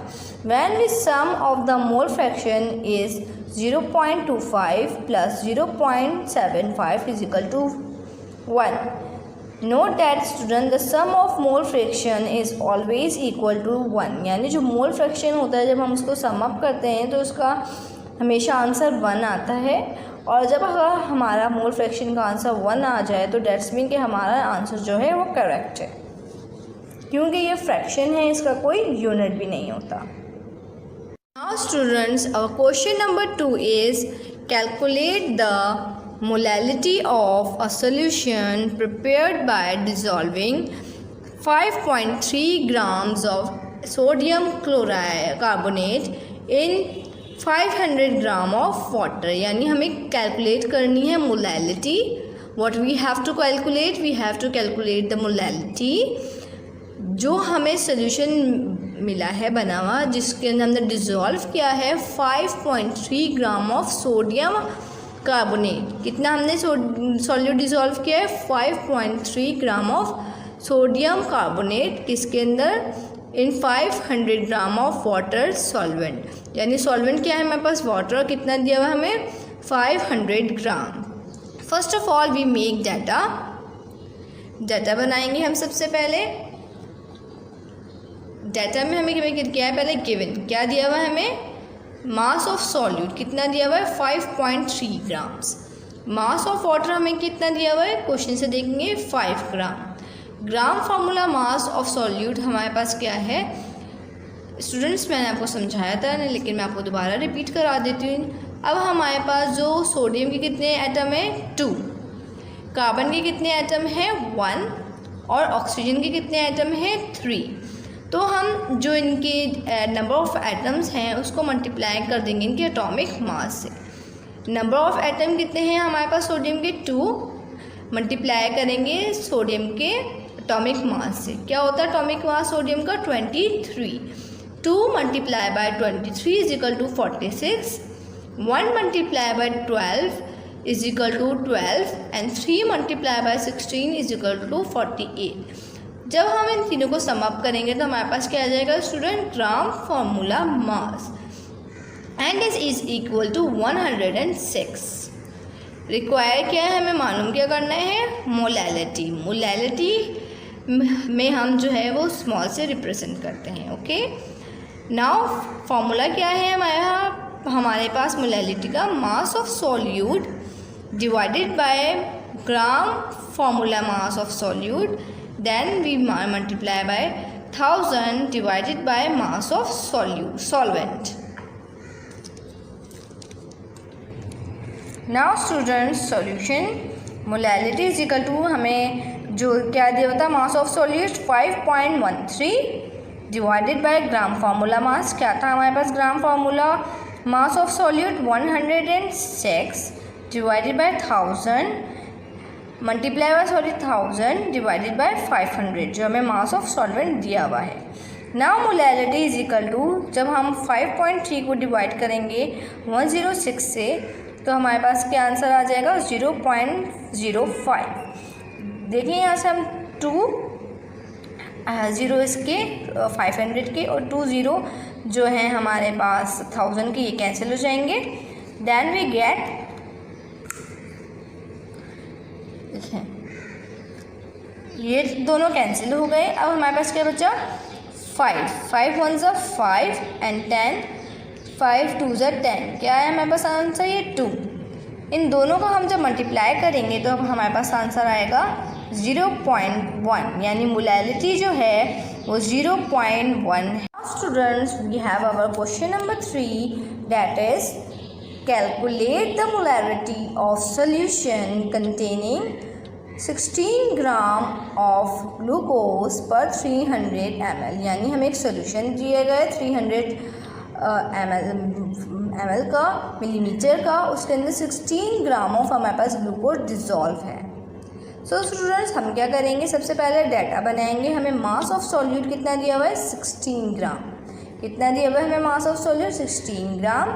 When the sum of the mole fraction is 0.25 plus 0.75 is equal to 1. Note that student the sum of mole fraction is always equal to 1, यानी जो mole fraction होता है जब हम उसको sum up करते हैं तो उसका हमेशा आंसर 1 आता है, और जब अगर हमारा मोल फ्रैक्शन का आंसर 1 आ जाए तो डेट्स मीन कि हमारा आंसर जो है वो करेक्ट है, क्योंकि ये फ्रैक्शन है, इसका कोई यूनिट भी नहीं होता। Now students, our question number 2 is calculate the molality of a solution prepared by dissolving 5.3 grams of sodium carbonate in 500 gram of water. यानी हमें कैलकुलेट करनी है molality. What we have to calculate, we have to calculate the molality. जो हमें solution मिला है बना हुआ, जिसके अंदर हमने डिज़ोल्व किया है 5.3 ग्राम ऑफ सोडियम कार्बोनेट। कितना हमने सॉल्यूट डिज़ोल्व किया है? 5.3 ग्राम ऑफ सोडियम कार्बोनेट। किसके अंदर? इन 500 ग्राम ऑफ वाटर सॉल्वेंट। यानी सॉल्वेंट क्या है हमारे पास? वाटर। कितना दिया हुआ हमें? 500 gram. First of all we make data बनाएंगे हम सबसे पहले। डाटा में हमें क्या है? पहले गिवन क्या दिया हुआ है हमें? मास ऑफ सॉल्यूट कितना दिया हुआ है? 5.3 ग्राम्स। मास ऑफ वाटर हमें कितना दिया हुआ है? क्वेश्चन से देखेंगे 5 ग्राम। ग्राम फार्मूला मास ऑफ सॉल्यूट हमारे पास क्या है स्टूडेंट्स? मैंने आपको समझाया था ना, लेकिन मैं आपको दोबारा रिपीट करा देती हूँ। अब हमारे पास जो सोडियम के कितने एटम है? 2। कार्बन के कितने एटम हैं? 1। और ऑक्सीजन के कितने एटम हैं? 3। तो हम जो इनके नंबर ऑफ़ एटम्स हैं उसको मल्टीप्लाई कर देंगे इनके एटॉमिक मास से। नंबर ऑफ़ एटम कितने हैं हमारे पास सोडियम के? 2। मल्टीप्लाई करेंगे सोडियम के एटॉमिक मास से। क्या होता है एटॉमिक मास सोडियम का? 23। 2 multiply by 23 is equal to 46। 1 multiply by 12 is equal to 12 and 3 multiply by 16 is equal to 48। जब हम इन तीनों को सम अप करेंगे तो हमारे पास क्या आ जाएगा student? Gram formula mass and is equal to 106। Require क्या है? हमें मालूम क्या करना है? मोलैलिटी। मोलैलिटी में हम जो है वो स्मॉल से रिप्रेजेंट करते हैं। ओके, नाउ फार्मूला क्या है हमारे पास? मोलैलिटी का मास of solute divided by gram formula mass of solute, then we multiply by 1000 divided by mass of solvent. Now students, solution molality is equal to हमें जो क्या दिया होता है mass of solute 5.13 divided by gram formula mass. क्या था हमारे पास gram formula? Mass of solute 106 divided by 1000 multiply by 1000 divided by 500 जो हमें मास ऑफ सॉल्वेंट दिया हुआ है। Now molality is equal to, जब हम 5.3 को डिवाइड करेंगे 106 से तो हमारे पास क्या आंसर आ जाएगा? 0.05। देखिए यहाँ से हम 2 0 इसके 500 के और 2 0 जो हैं हमारे पास 1000 के, ये कैंसिल हो जाएंगे। देन वी गेट, ये दोनों कैंसिल हो गए। अब हमारे पास क्या बचा? 5 1 ज़ा 5 एंड 10 5 2 ज़ा 10। क्या है हमारे पास आंसर? ये 2। इन दोनों को हम जब मल्टीप्लाई करेंगे तो अब हमारे पास आंसर आएगा 0.1, यानी मोलैलिटी जो है वो 0.1 है। Students, we have our question number 3 that is calculate the molality of solution containing 16 gram of glucose per 300 ml। यानी हमें एक सोल्यूशन दिया गया 300 ml का, मिलीमीटर का, उसके अंदर 16 ग्राम ऑफ हमारे पास ग्लूकोज डिज़ोल्व है। सो स्टूडेंट्स, हम क्या करेंगे? सबसे पहले डाटा बनाएंगे। हमें मास ऑफ सॉल्यूट कितना दिया हुआ है? 16 ग्राम। कितना दिया हुआ है हमें mass of solute? 16 gram.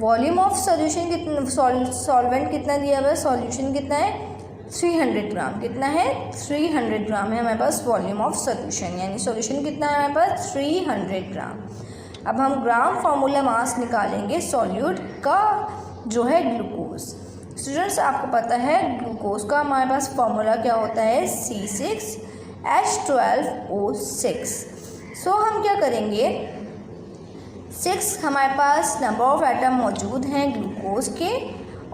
Volume of solution कितना, सॉल्वेंट कितना दिया हुआ है? सॉल्यूशन कितना है? 300 ग्राम। कितना है? 300 ग्राम है हमारे पास वॉल्यूम ऑफ सोल्यूशन, यानी सोल्यूशन कितना है हमारे पास? 300 ग्राम। अब हम ग्राम फार्मूला मास निकालेंगे सॉल्यूट का जो है ग्लूकोज। स्टूडेंट्स, आपको पता है ग्लूकोज का हमारे पास फार्मूला क्या होता है? C6H12O6। सो हम क्या करेंगे? 6 हमारे पास नंबर ऑफ़ एटम मौजूद हैं ग्लूकोज के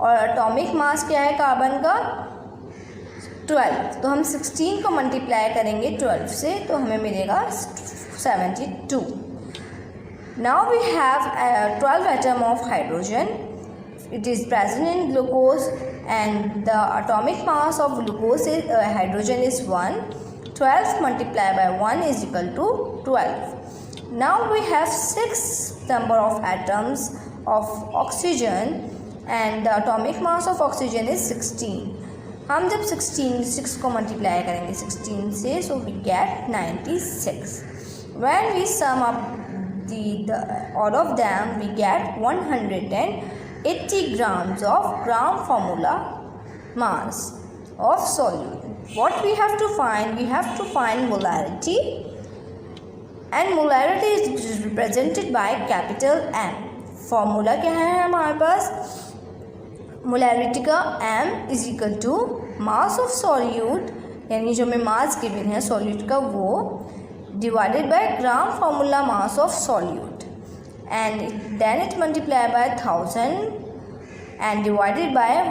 और एटॉमिक मास क्या है कार्बन का 12। तो हम 16 को मल्टीप्लाई करेंगे 12 से तो हमें मिलेगा 72। Now we have 12 atom of hydrogen. It is present in glucose and the atomic mass of glucose is hydrogen is 1. 12 multiplied by 1 is equal to 12. Now we have 6 number of atoms of oxygen and the atomic mass of oxygen is 16. हम जब 6 को multiply करेंगे 16 से so we get 96. When we sum up all of them we get 180 grams of gram formula mass of solute. What we have to find? We have to find molarity, and molarity is represented by capital M. Formula क्या है हमारे पास? Molarity का m is equal to mass of solute, यानी जो हमें mass given है solute का वो, divided by gram formula mass of solute, and then it multiply by 1000 and divided by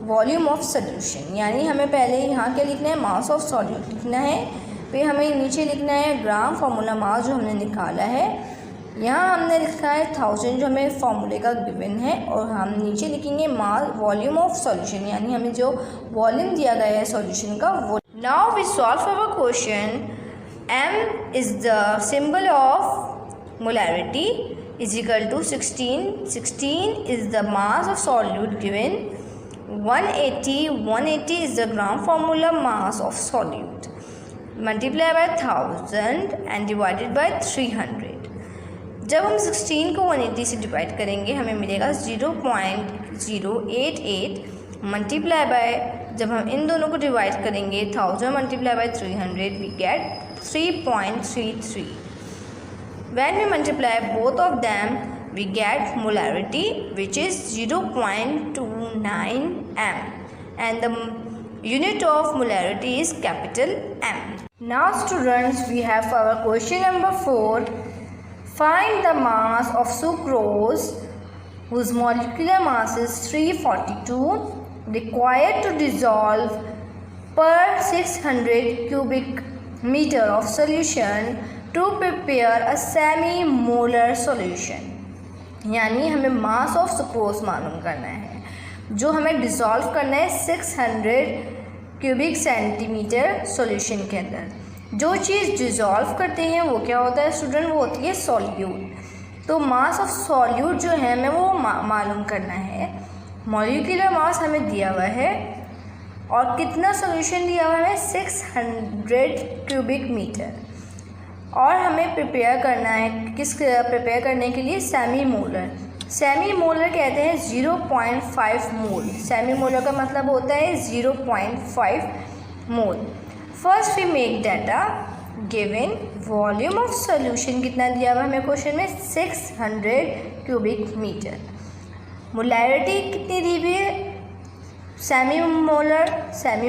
volume of solution. यानी हमें पहले यहाँ क्या लिखना है? मास ऑफ सॉल्यूट लिखना है, फिर हमें नीचे लिखना है ग्राम फार्मूला मास जो हमने निकाला है। यहाँ हमने लिखा है 1000 जो हमें फार्मूले का गिवन है, और हम नीचे लिखेंगे मास वॉल्यूम ऑफ सॉल्यूशन, यानी हमें जो वॉल्यूम दिया गया है सॉल्यूशन का वो। Now we solve our question. m is the symbol of molarity is equal to 16. 16 is the mass of solute given. 180 is the gram formula mass of solute. Multiply by 1000 and divided by 300. जब हम 16 को 180 से divide करेंगे हमें मिलेगा 0.088 multiply by, जब हम इन दोनों को डिवाइड करेंगे 1000 multiply bye 300 we get 3.33. When we multiply both of them, we get molarity which is 0.29 m, and the unit of molarity is capital M. Now students, we have our question number 4. Find the mass of sucrose whose molecular mass is 342 required to dissolve per 600 cubic meter of solution to prepare a semi-molar solution. यानी हमें mass of sucrose मालूम करना है, जो हमें dissolve करना है 600 cubic centimetre solution के अंदर। जो चीज़ डिज़ोल्व करते हैं वो क्या होता है स्टूडेंट? वो होती है सॉल्यूट। तो मास ऑफ सॉल्यूट जो है हमें वो मालूम करना है। मॉलिक्यूलर मास हमें दिया हुआ है और कितना सॉल्यूशन दिया हुआ है? 600 क्यूबिक मीटर। और हमें प्रिपेयर करना है, किस प्रिपेयर करने के लिए? Semi molar. सेमी मोलर कहते हैं 0.5 मोल। सेमी मोलर का मतलब होता है 0.5 mole. First we make data given volume of solution कितना दिया हुआ हमें क्वेश्चन में? 600 क्यूबिक मीटर। मोलैरिटी कितनी दी हुई है? सेमी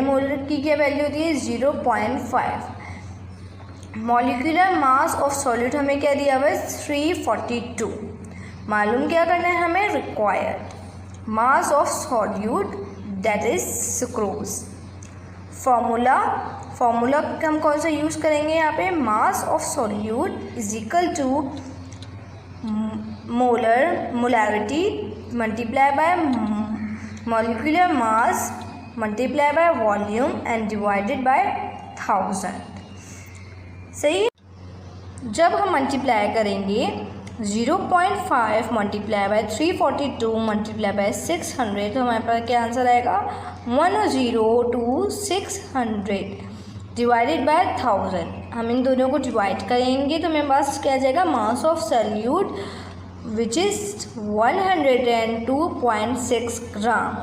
मोलर की क्या वैल्यू होती है? 0.5। मॉलिक्यूलर मास ऑफ सॉल्यूट हमें क्या दिया हुआ है? 342। मालूम क्या करना है हमें? Required mass of solute that is sucrose. Formula हम कौन सा यूज़ करेंगे यहाँ पे? Mass of solute is equal to molarity multiply by molecular mass multiply by volume and divided by 1000। सही। जब हम मल्टीप्लाई करेंगे 0.5 मल्टीप्लाई बाय 342 मल्टीप्लाई बाय 600 तो हमारे पास क्या आंसर आएगा? 102,600 डिवाइडेड बाय 1000। हम इन दोनों को डिवाइड करेंगे तो हमारे पास क्या आ जाएगा? मास of solute which is 102.6 gram.